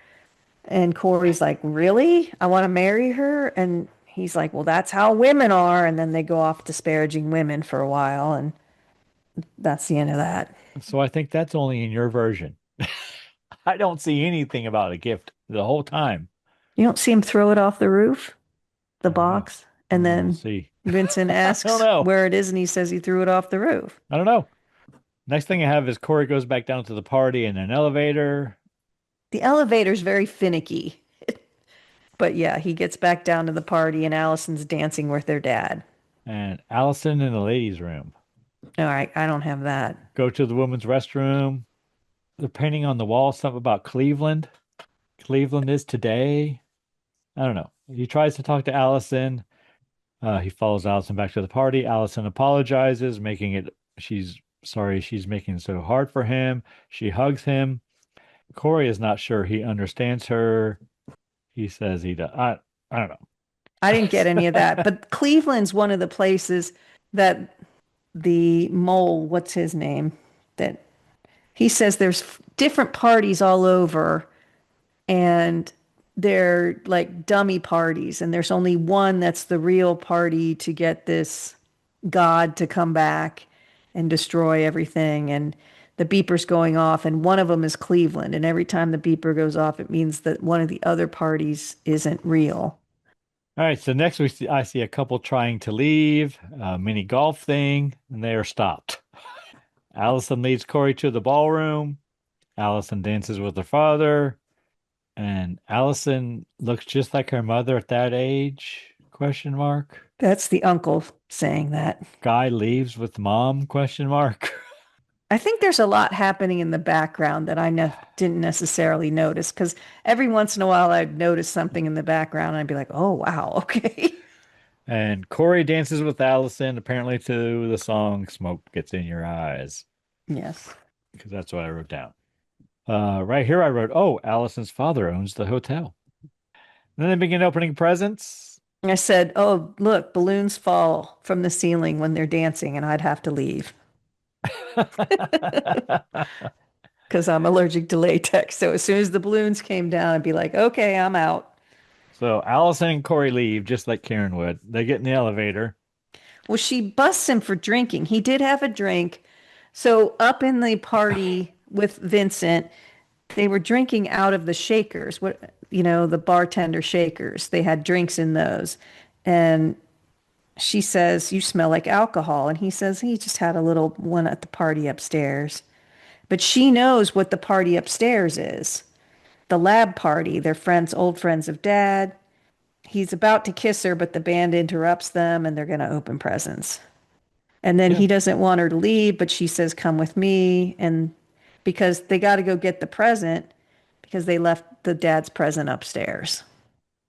And Corey's like, "Really? I want to marry her?" And he's like, "Well, that's how women are." And then they go off disparaging women for a while, and that's the end of that. So I think that's only in your version. I don't see anything about a gift the whole time. You don't see him throw it off the roof, the I don't know. box. And We'll then see. Vincent I don't asks know. where it is, and he says he threw it off the roof. I don't know. Next thing I have is Corey goes back down to the party in an elevator. The elevator's very finicky. But yeah, he gets back down to the party, and Allison's dancing with their dad. And Allison in the ladies' room. All right, I don't have that. Go to the women's restroom. They're painting on the wall something about Cleveland. Cleveland is today. I don't know. He tries to talk to Allison. He follows Allison back to the party. Allison apologizes, making it, she's sorry she's making it so hard for him. She hugs him. Corey is not sure he understands her. He says he does. I don't know. I didn't get any of that. But Cleveland's one of the places that the mole, what's his name? That he says there's different parties all over, and they're like dummy parties, and there's only one that's the real party to get this god to come back and destroy everything. And the beeper's going off, and one of them is Cleveland. And every time the beeper goes off, it means that one of the other parties isn't real. All right, so next I see a couple trying to leave, a mini golf thing, and they are stopped. Allison leads Corey to the ballroom. Allison dances with her father, and Allison looks just like her mother at that age? Question mark. That's the uncle saying that. Guy leaves with mom? Question mark. I think there's a lot happening in the background that I didn't necessarily notice, because every once in a while I'd notice something in the background and I'd be like, oh, wow, okay. And Corey dances with Allison, apparently to the song Smoke Gets in Your Eyes. Yes. Because that's what I wrote down. Right here I wrote, oh, Allison's father owns the hotel. And then they begin opening presents. I said, oh, look, balloons fall from the ceiling when they're dancing, and I'd have to leave because I'm allergic to latex. So as soon as the balloons came down, I'd be like, okay, I'm out. So Allison and Corey leave just like Karen would. They get in the elevator. Well, she busts him for drinking. He did have a drink. So up in the party with Vincent, they were drinking out of the shakers, the bartender shakers. They had drinks in those. And she says, you smell like alcohol. And he says, he just had a little one at the party upstairs. But she knows what the party upstairs is. The lab party, they're friends, old friends of dad. He's about to kiss her, but the band interrupts them and they're going to open presents. And then he doesn't want her to leave, but she says, come with me. And because they got to go get the present because they left the dad's present upstairs.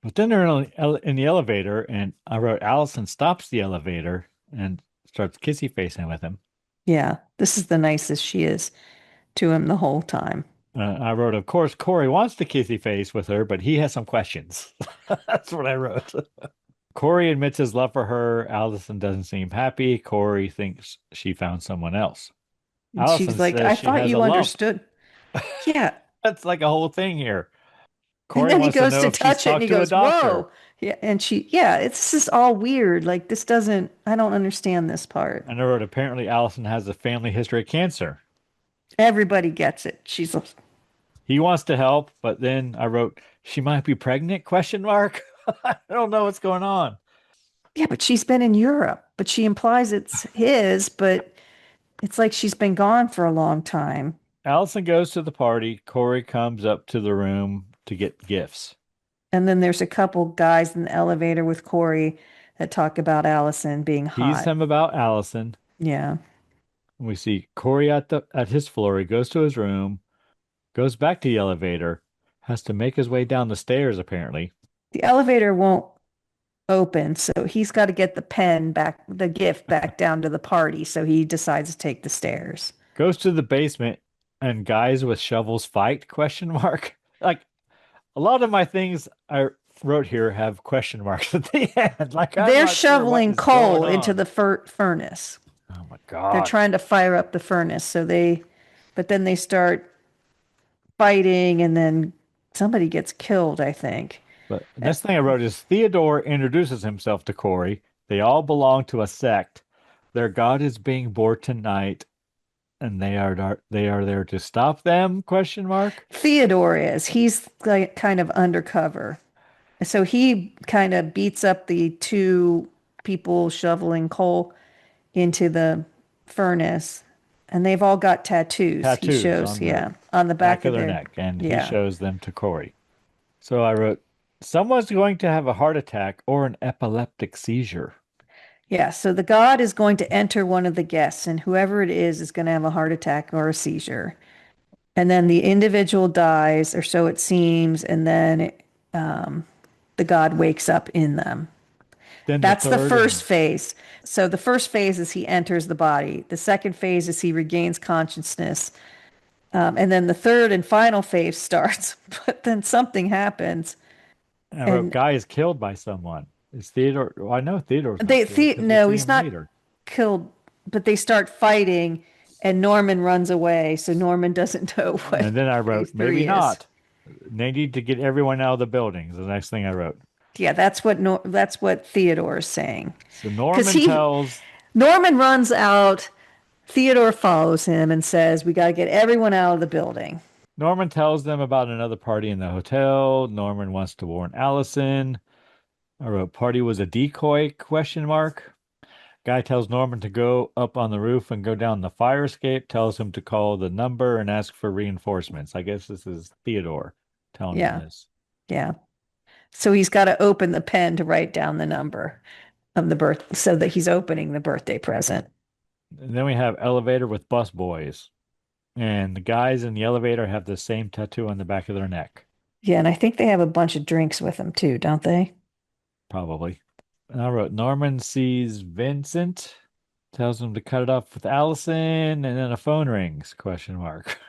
But then they're in the elevator, and I wrote Allison stops the elevator and starts kissy facing with him. Yeah, this is the nicest she is to him the whole time. I wrote, of course, Corey wants to kissy face with her, but he has some questions. That's what I wrote. Corey admits his love for her. Allison doesn't seem happy. Corey thinks she found someone else. Allison She's like, says I she thought has you a lump. understood. Yeah. That's like a whole thing here. And Corey then he wants to goes know to if she's touch it and talked he to a goes, doctor. whoa. Yeah. And it's just all weird. Like, I don't understand this part. And I wrote, apparently Allison has a family history of cancer. Everybody gets it. He wants to help, but then I wrote, she might be pregnant? Question mark. I don't know what's going on. Yeah, but she's been in Europe, but she implies it's his, but it's like she's been gone for a long time. Allison goes to the party. Corey comes up to the room to get gifts. And then there's a couple guys in the elevator with Corey that talk about Allison being hot. Tease him about Allison. Yeah. We see Corey at his floor. He goes to his room, goes back to the elevator, has to make his way down the stairs, apparently. The elevator won't open, so he's got to get the gift back down to the party. So he decides to take the stairs. Goes to the basement, and guys with shovels fight? Question mark. Like, a lot of my things I wrote here have question marks at the end. Like, they're shoveling coal into the furnace. Oh my God. They're trying to fire up the furnace. But then they start fighting, and then somebody gets killed, I think. But the next thing I wrote is Theodore introduces himself to Corey. They all belong to a sect. Their god is being born tonight, and they are there to stop them? Question mark. Theodore is. He's like kind of undercover. So he kind of beats up the two people shoveling coal into the furnace, and they've all got tattoos. He Tattoos shows, on the yeah, on the back back of of their their, neck, and he yeah, shows them to Corey. So I wrote, someone's going to have a heart attack or an epileptic seizure. yeah. So the god is going to enter one of the guests, and whoever it is going to have a heart attack or a seizure. And then the individual dies, or so it seems, and then the god wakes up in them. Then the That's the third first and phase. So the first phase is he enters the body. The second phase is he regains consciousness. And then the third and final phase starts, but then something happens. I wrote, And guy is killed by someone. Is Theodore? Well, I know Theodore's not killed because we no, see he's him not later. killed, but they start fighting and Norman runs away. So Norman doesn't know what And then I phase wrote, maybe three is. not. They need to get everyone out of the buildings. The next thing I wrote. Yeah, that's what Theodore is saying. So Because Norman tells Norman runs out, Theodore follows him and says, "We got to get everyone out of the building." them about another party in the hotel. Norman wants to warn Allison. I wrote, party was a decoy, question mark. Guy tells Norman to go up on the roof and go down the fire escape, tells him to call the number and ask for reinforcements. I guess this is Theodore telling him Yeah, this. yeah. So he's got to open the pen to write down the number of the birth, so that he's opening the birthday present. And then we have elevator with bus boys. And the guys in the elevator have the same tattoo on the back of their neck. Yeah, and I think they have a bunch of drinks with them too, don't they? Probably. And I wrote, Norman sees Vincent, tells him to cut it off with Allison, and then a phone rings, question mark.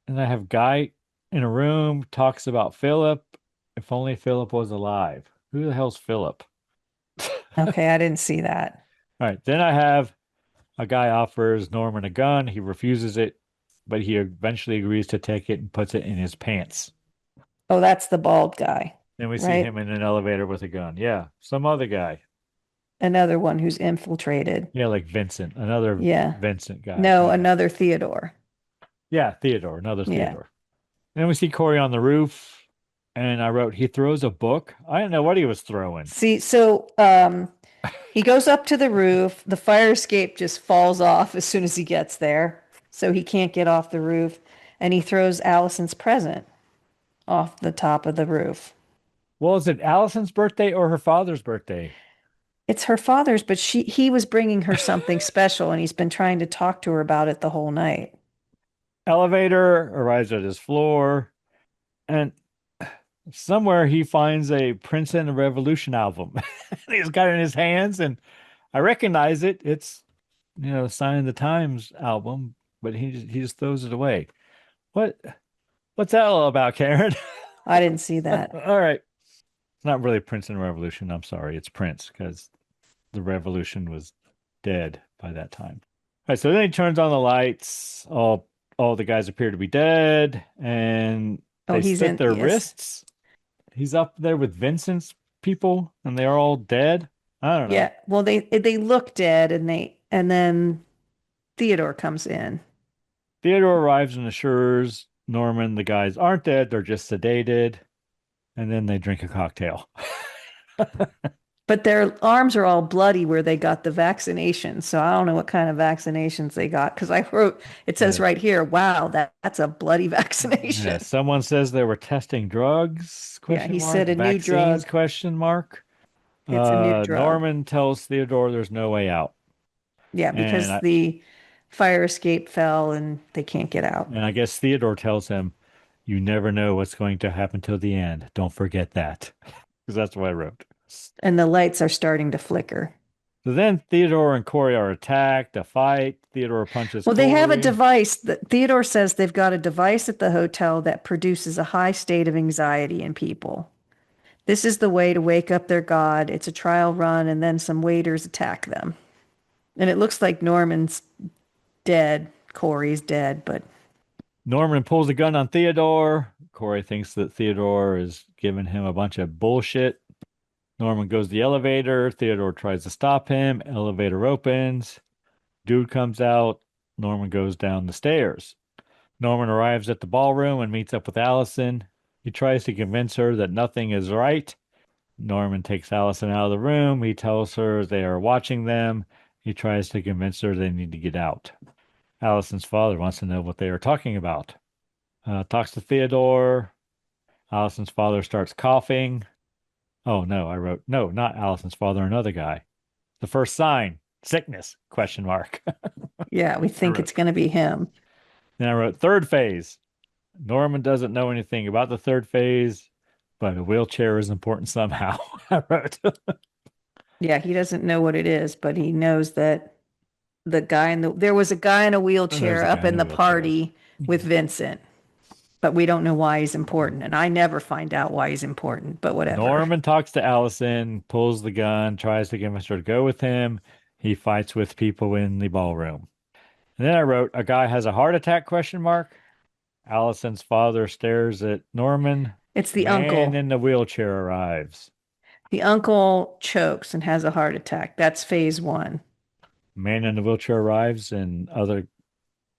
And I have Guy in a room, talks about Philip. If only Philip was alive. Who the hell's Philip? Okay, I didn't see that. All right. Then I have a guy offers Norman a gun. He refuses it, but he eventually agrees to take it and puts it in his pants. Oh, that's the bald guy, Then we see right? him in an elevator with a gun. Yeah. Some other guy. Another one who's infiltrated. Yeah, like Vincent, another Yeah. Vincent guy. No, Yeah. another Theodore. Yeah, Theodore, another Yeah. Theodore. Then we see Corey on the roof, and I wrote, he throws a book. I didn't know what he was throwing. See, so he goes up to the roof. The fire escape just falls off as soon as he gets there. So he can't get off the roof. And he throws Allison's present off the top of the roof. Well, is it Allison's birthday or her father's birthday? It's her father's, but he was bringing her something special, and he's been trying to talk to her about it the whole night. Elevator arrives at his floor, and somewhere he finds a Prince and the Revolution album. He's got it in his hands, and I recognize it. It's, Sign of the Times album, but he just throws it away. What's that all about, Karen? I didn't see that. All right. It's not really Prince and the Revolution. I'm sorry. It's Prince because the revolution was dead by that time. All right. So then he turns on the lights. All the guys appear to be dead, and Oh, they he's slit in. their Yes. wrists. He's up there with Vincent's people, and they're all dead. I don't know. Yeah. Well, they look dead, and then Theodore comes in. Theodore arrives and assures Norman the guys aren't dead, they're just sedated. And then they drink a cocktail. But their arms are all bloody where they got the vaccination. So I don't know what kind of vaccinations they got, because I wrote, it says right here, wow, that's a bloody vaccination. Yeah, someone says they were testing drugs, Yeah, he mark. said a new Vaccines, drug. question mark. It's a new drug. Norman tells Theodore there's no way out. Yeah, because the fire escape fell and they can't get out. And I guess Theodore tells him, you never know what's going to happen till the end. Don't forget that. Because that's what I wrote. And the lights are starting to flicker. So then Theodore and Corey are attacked, a fight. Theodore punches Well, they have a Corey. device that Theodore says they've got a device at the hotel that produces a high state of anxiety in people. This is the way to wake up their god. It's a trial run, and then some waiters attack them. And it looks like Norman's dead. Corey's dead, but Norman pulls a gun on Theodore. Corey thinks that Theodore is giving him a bunch of bullshit. Norman goes to the elevator. Theodore tries to stop him. Elevator opens. Dude comes out. Norman goes down the stairs. Norman arrives at the ballroom and meets up with Allison. He tries to convince her that nothing is right. Norman takes Allison out of the room. He tells her they are watching them. He tries to convince her they need to get out. Allison's father wants to know what they are talking about. Talks to Theodore. Allison's father starts coughing. Oh no, I wrote, no, not Allison's father, another guy. The first sign, sickness, question mark. Yeah, we think it's going to be him. Then I wrote third phase. Norman doesn't know anything about the third phase, but a wheelchair is important somehow. I wrote. Yeah, he doesn't know what it is, but he knows that there was a guy in a wheelchair up in the party with Vincent, but we don't know why he's important. And I never find out why he's important, but whatever. Norman talks to Allison, pulls the gun, tries to convince her to go with him. He fights with people in the ballroom. And then I wrote, a guy has a heart attack, question mark. Allison's father stares at Norman. It's the Man uncle. in the wheelchair arrives. The uncle chokes and has a heart attack. That's phase one. Man in the wheelchair arrives and other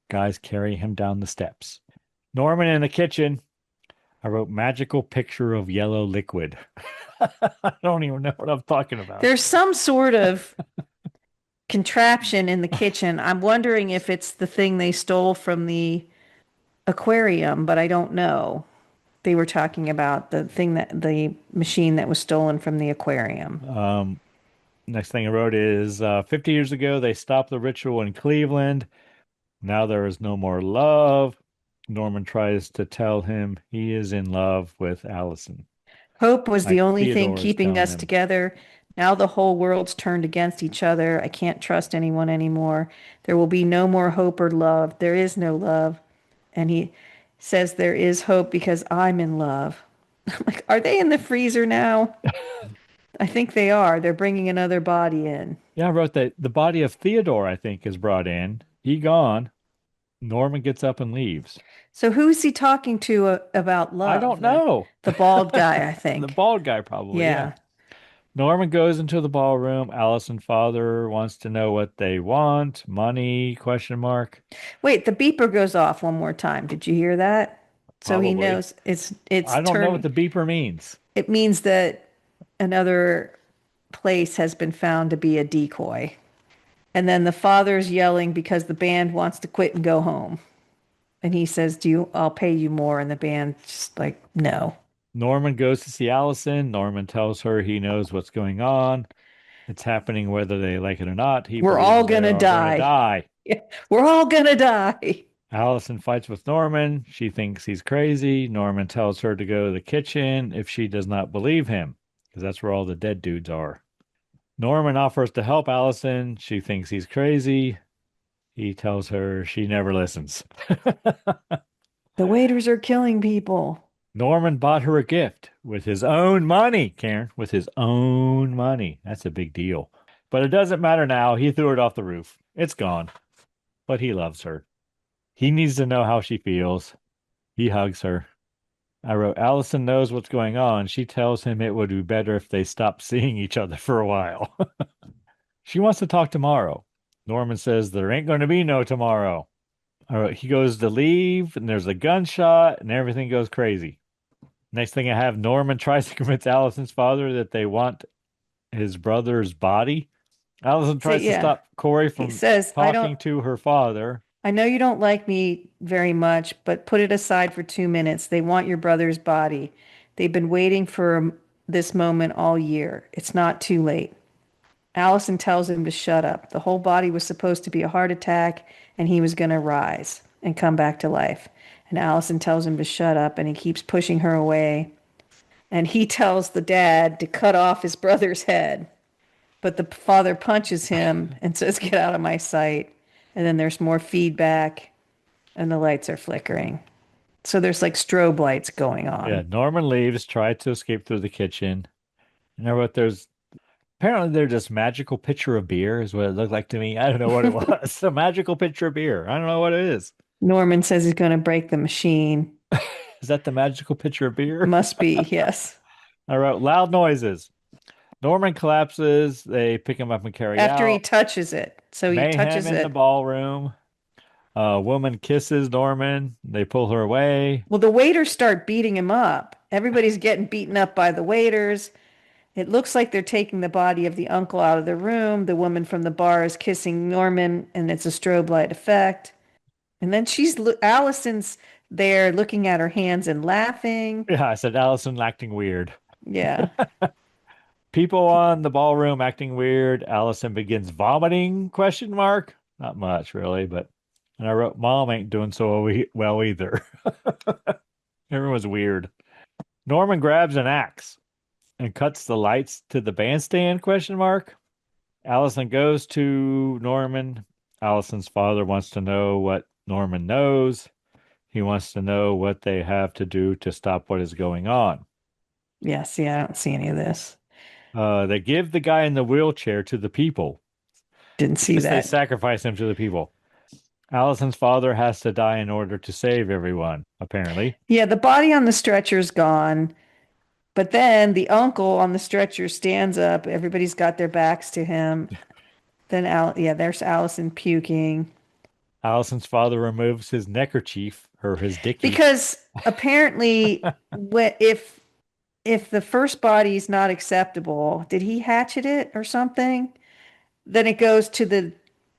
guys carry him down the steps. Norman in the kitchen. I wrote magical picture of yellow liquid. I don't even know what I'm talking about. There's some sort of contraption in the kitchen. I'm wondering if it's the thing they stole from the aquarium, but I don't know. They were talking about the machine that was stolen from the aquarium. Next thing I wrote is 50 years ago, they stopped the ritual in Cleveland. Now there is no more love. Norman tries to tell him he is in love with Allison. Hope was the only thing Theodore's keeping us him. together. Now the whole world's turned against each other. I can't trust anyone anymore. There will be no more hope or love. There is no love. And he says there is hope because I'm in love. I'm like, are they in the freezer now? I think they are. They're bringing another body in. Yeah, I wrote that the body of Theodore, I think, is brought in. He gone. Norman gets up and leaves. So who's he talking to about love? I don't know. The bald guy, I think. The bald guy, probably. Yeah. Norman goes into the ballroom. Allison's father wants to know what they want. Money, question mark. Wait, the beeper goes off one more time. Did you hear that? So he Probably. knows it's I don't know what the beeper means. It means that another place has been found to be a decoy. And then the father's yelling because the band wants to quit and go home. And he says, I'll pay you more. And the band just like, no. Norman goes to see Allison. Norman tells her he knows what's going on. It's happening whether they like it or not. We're all gonna die. Yeah, we're all gonna die. Allison fights with Norman. She thinks he's crazy. Norman tells her to go to the kitchen if she does not believe him, because that's where all the dead dudes are. Norman offers to help Allison. She thinks he's crazy. He tells her she never listens. The waiters are killing people. Norman bought her a gift with his own money, Karen, with his own money. That's a big deal. But it doesn't matter now. He threw it off the roof. It's gone. But he loves her. He needs to know how she feels. He hugs her. I wrote, Allison knows what's going on. She tells him it would be better if they stopped seeing each other for a while. She wants to talk tomorrow. Norman says there ain't going to be no tomorrow. All right, he goes to leave, and there's a gunshot, and everything goes crazy. Next thing I have, Norman tries to convince Allison's father that they want his brother's body. Allison tries to stop Corey from talking to her father. I know you don't like me very much, but put it aside for 2 minutes. They want your brother's body. They've been waiting for this moment all year. It's not too late. Allison tells him to shut up. The whole body was supposed to be a heart attack, and he was going to rise and come back to life. And Allison tells him to shut up, and he keeps pushing her away. And he tells the dad to cut off his brother's head. But the father punches him and says, get out of my sight. And then there's more feedback, and the lights are flickering. So there's like strobe lights going on. Yeah, Norman leaves, tried to escape through the kitchen. And I wrote, apparently they're just magical pitcher of beer is what it looked like to me. I don't know what it was. A magical pitcher of beer. I don't know what it is. Norman says he's going to break the machine. Is that the magical pitcher of beer? Must be, yes. I wrote loud noises. Norman collapses. They pick him up and carry out. After he touches it. So he touches in it. The ballroom. A woman kisses Norman. They pull her away. Well, the waiters start beating him up. Everybody's getting beaten up by the waiters. It looks like they're taking the body of the uncle out of the room. The woman from the bar is kissing Norman, and it's a strobe light effect. And then Allison's there looking at her hands and laughing. Yeah, I said Allison acting weird. Yeah. People on the ballroom acting weird. Allison begins vomiting, question mark. Not much, really, but and I wrote, Mom ain't doing so well either. Everyone's weird. Norman grabs an axe and cuts the lights to the bandstand, question mark. Allison goes to Norman. Allison's father wants to know what Norman knows. He wants to know what they have to do to stop what is going on. Yeah, see, I don't see any of this. They give the guy in the wheelchair to the people. Didn't see They that. sacrifice him to the people. Allison's father has to die in order to save everyone, apparently. Yeah, the body on the stretcher's gone. But then the uncle on the stretcher stands up. Everybody's got their backs to him. Then there's Allison puking. Allison's father removes his neckerchief or his dickie. Because apparently, if the first body is not acceptable, did he hatchet it or something? Then it goes to the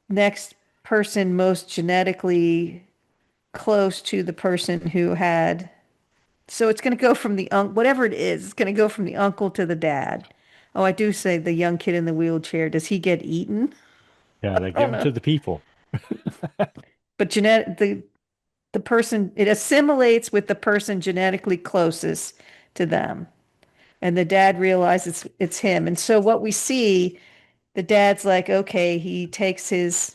next person most genetically close to the person who had. So it's going to go from the whatever it is, it's going to go from the uncle to the dad. Oh, I do say the young kid in the wheelchair. Does he get eaten? Yeah, they I don't give him know. to the people. But the person, it assimilates with the person genetically closest to them. And the dad realizes it's him. And so what we see, the dad's like, okay, he takes his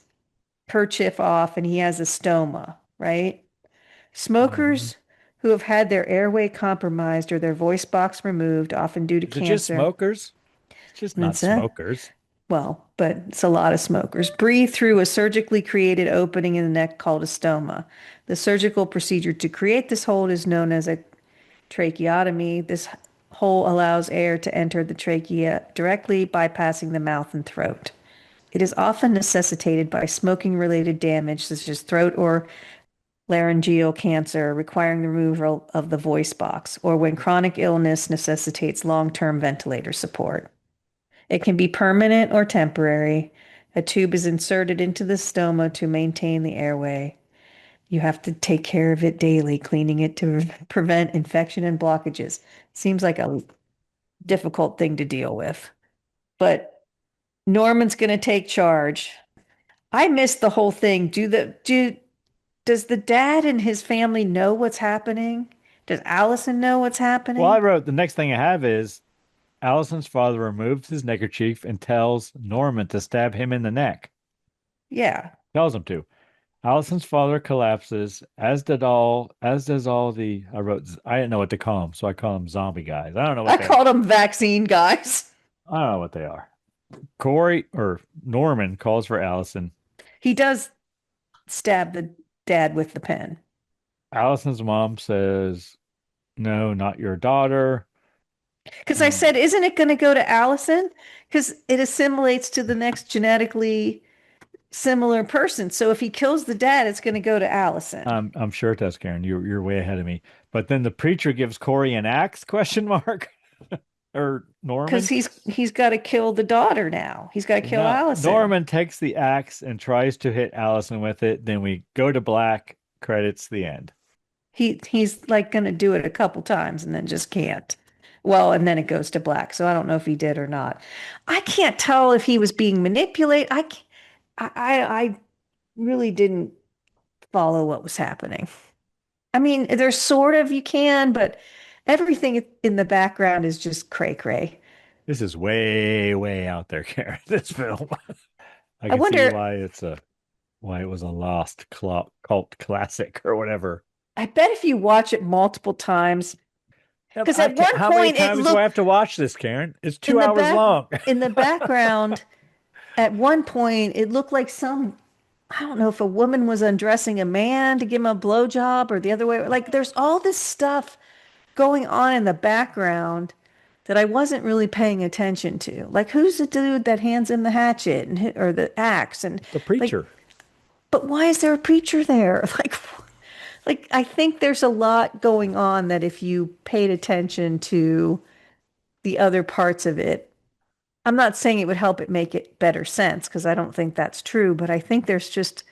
kerchief off and he has a stoma, right? Mhm. Smokers who have had their airway compromised or their voice box removed, often due to Is it just cancer. smokers? It's just not That's it. smokers. Well, but it's a lot of smokers. Breathe through a surgically created opening in the neck called a stoma. The surgical procedure to create this hole is known as a tracheotomy. This hole allows air to enter the trachea directly, bypassing the mouth and throat. It is often necessitated by smoking related damage, such as throat or laryngeal cancer, requiring the removal of the voice box, or when chronic illness necessitates long term ventilator support. It can be permanent or temporary. A tube is inserted into the stoma to maintain the airway. You have to take care of it daily, cleaning it to prevent infection and blockages. Seems like a difficult thing to deal with. But Norman's going to take charge. I missed the whole thing. Does the dad and his family know what's happening? Does Allison know what's Well, I happening? wrote the next thing I have is Allison's father removes his neckerchief and tells Norman to stab him in the neck. Yeah. Tells him to. Allison's father collapses, as does all the, I didn't know what to call them, so I call them zombie guys. I don't know I what they called are. them vaccine guys. I don't know what they are. Corey or Norman calls for Allison. He does stab the dad with the pen. Allison's mom says, no, not your daughter. Because I said, isn't it going to go to Allison? Because it assimilates to the next genetically similar person. So if he kills the dad, it's going to go to Allison. I'm sure it does, Karen. You're way ahead of me. But then the preacher gives Corey an axe, question mark, or Because Norman. he's got to kill the daughter now. He's got to kill No, Allison. Norman takes the axe and tries to hit Allison with it. Then we go to black, credits, the end. He's like going to do it a couple times and then just can't. Well, and then it goes to black. So I don't know if he did or not. I can't tell if he was being manipulated. I really didn't follow what was happening. I mean, there's sort of you can, but everything in the background is just cray cray. This is way, way out there, Karen. This film. I I can see wonder, why it was a lost cult classic or whatever. I bet if you watch it multiple times, Yeah, but because at one how many point it times do I have looked to watch this, Karen? It's in 2 hours long. in the background, at one point it looked like some, I don't know if a woman was undressing a man to give him a blowjob or the other way. Like there's all this stuff going on in the background that I wasn't really paying attention to. Like who's the dude that hands him the hatchet or the axe and The like, preacher. but why is there a preacher there? Like I think there's a lot going on that if you paid attention to the other parts of it. I'm not saying it would help it make it better sense because I don't think that's true, but I think there's just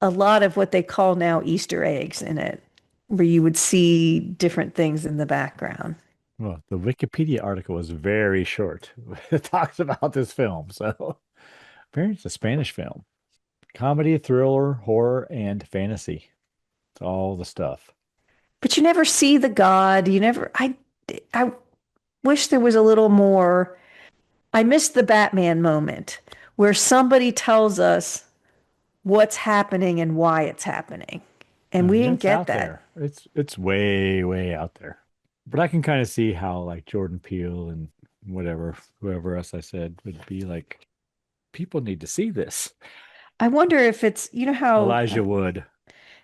a lot of what they call now Easter eggs in it, where you would see different things in the background. Well, the Wikipedia article is very short. It talks about this film. So, apparently, it's a Spanish film. Comedy, thriller, horror, and fantasy. It's all the stuff. But you never see the God. You never, I wish there was a little more. I missed the Batman moment where somebody tells us what's happening and why it's happening. And we didn't It's get out that. there. It's way, way out there. But I can kind of see how like Jordan Peele and whatever, whoever else I said would be like, people need to see this. I wonder if it's, Elijah Wood.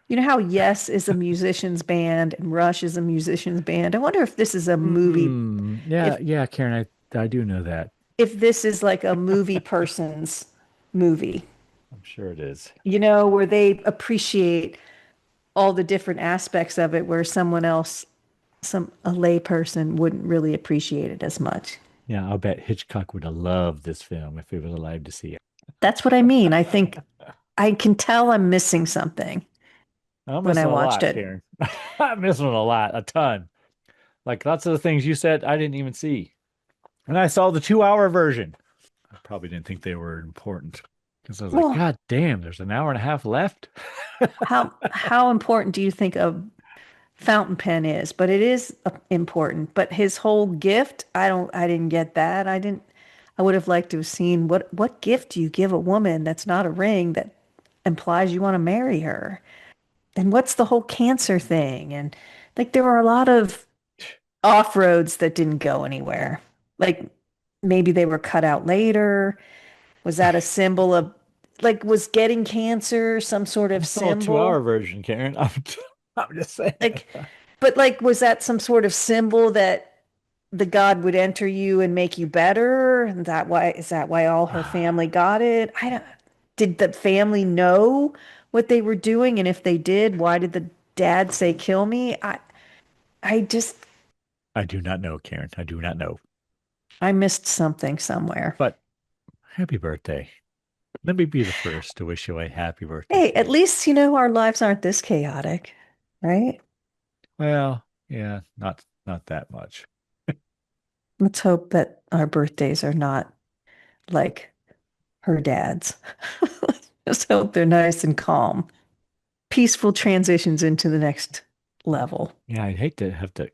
Yes is a musician's band and Rush is a musician's band. I wonder if this is a movie, Yeah, if yeah, Karen, I do know that. if this is like a movie person's movie, I'm sure it is. where they appreciate all the different aspects of it, where someone else, a lay person wouldn't really appreciate it as much. Yeah, I'll bet Hitchcock would have loved this film if he was alive to see it. That's what I mean. I think I can tell I'm missing something I'm when I missing a watched lot, it. Karen. I'm missing a lot, a ton. Like lots of the things you said, I didn't even see. And I saw the 2 hour version. I probably didn't think they were important because I was like, Well, God damn, there's an hour and a half left. how important do you think a fountain pen is? But it is important. But his whole gift, I didn't get that. I would have liked to have seen what gift do you give a woman that's not a ring that implies you want to marry her? And what's the whole cancer thing? And like there were a lot of off-roads that didn't go anywhere. Like maybe they were cut out later. Was that a symbol of like was getting cancer some sort I of saw a 2 hour symbol? version, Karen. I'm just saying. Like but like was that some sort of symbol that the god would enter you and make you better? And that why is that why all her family got it? I don't did the family know what they were doing? And if they did, why did the dad say kill me? I just I do not know, Karen. I do not know. I missed something somewhere. But happy birthday. Let me be the first to wish you a happy birthday, Hey, at Karen. least our lives aren't this chaotic, right? Well, yeah, not that much. Let's hope that our birthdays are not like her dad's. Just hope they're nice and calm. Peaceful transitions into the next level. Yeah, I'd hate to have to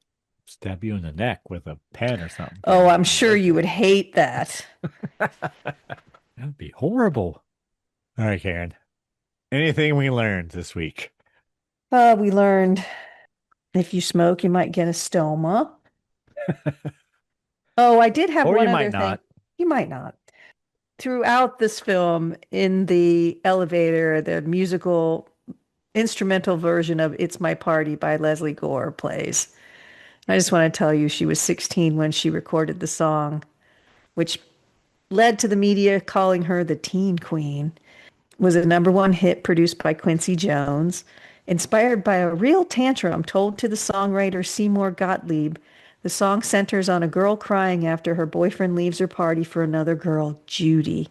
stab you in the neck with a pen or something, Oh, Karen, I'm on your sure you birthday. would hate that. That'd be horrible. All right, Karen. Anything we learned this week? We learned if you smoke, you might get a stoma. Oh, I did have Or one you other might thing. not. You might not. Throughout this film, in the elevator, the musical instrumental version of It's My Party by Leslie Gore plays. I just want to tell you, she was 16 when she recorded the song, which led to the media calling her the Teen Queen. Was a number one hit produced by Quincy Jones, inspired by a real tantrum told to the songwriter Seymour Gottlieb. The song centers on a girl crying after her boyfriend leaves her party for another girl, Judy,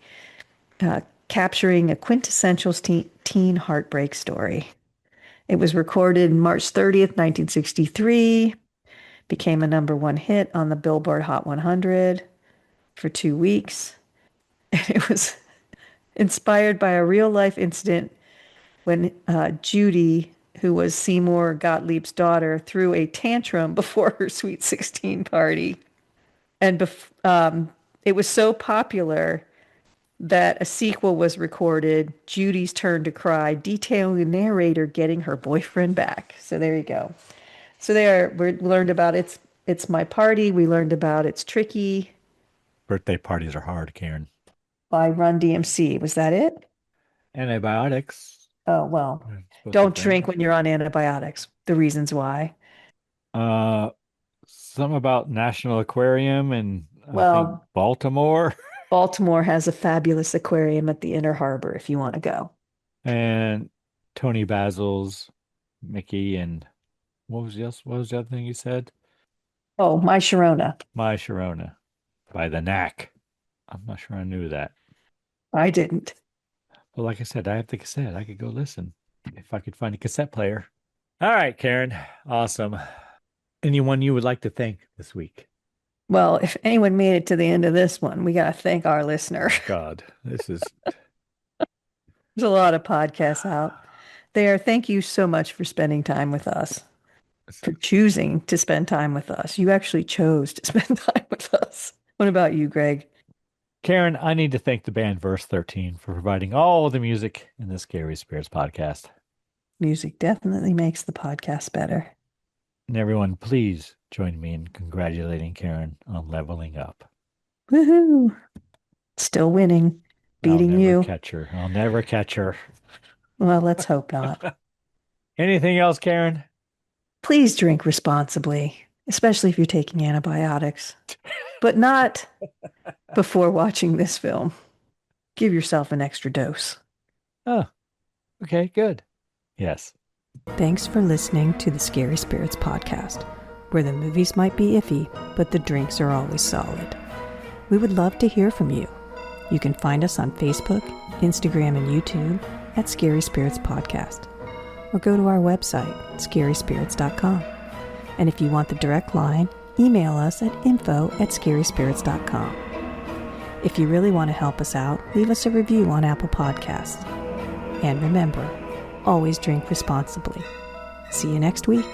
capturing a quintessential teen heartbreak story. It was recorded March 30th, 1963, became a number one hit on the Billboard Hot 100 for 2 weeks. It was inspired by a real life incident when Judy, who was Seymour Gottlieb's daughter, threw a tantrum before her Sweet 16 party. And it was so popular that a sequel was recorded, Judy's Turn to Cry, detailing the narrator getting her boyfriend back. So there you go. So there, we learned about it's my party. We learned about it's tricky Birthday parties are hard, Karen. by Run DMC. Was that it? Antibiotics. Oh, well, I'm supposed to don't think. drink when you're on antibiotics. The reasons why. Uh, some about National Aquarium and I think Well, Baltimore Baltimore has a fabulous aquarium at the Inner Harbor if you want to go. and Tony Basil's, Mickey, and what was the other thing you said? Oh, My Sharona. My Sharona by the Knack. I'm not sure I knew that. I didn't. Well, like I said, I have the cassette. I could go listen if I could find a cassette player. All right, Karen. Awesome. Anyone you would like to thank this week? Well, if anyone made it to the end of this one, we got to thank our listener. God, this is There's a lot of podcasts out there. Thank you so much for spending time with us, for choosing to spend time with us. You actually chose to spend time with us. What about you, Greg? Karen, I need to thank the band Verse 13 for providing all the music in the Scary Spirits podcast. Music definitely makes the podcast better. And everyone, please join me in congratulating Karen on leveling up. Woohoo! Still winning, beating I'll never you. catch her. I'll never catch her. Well, let's hope not. Anything else, Karen? Please drink responsibly, especially if you're taking antibiotics, but not before watching this film. Give yourself an extra dose. Oh, okay, good. Yes. Thanks for listening to the Scary Spirits podcast, where the movies might be iffy, but the drinks are always solid. We would love to hear from you. You can find us on Facebook, Instagram, and YouTube at Scary Spirits Podcast, or go to our website, scaryspirits.com. And if you want the direct line, email us at info@scaryspirits.com. If you really want to help us out, leave us a review on Apple Podcasts. And remember, always drink responsibly. See you next week.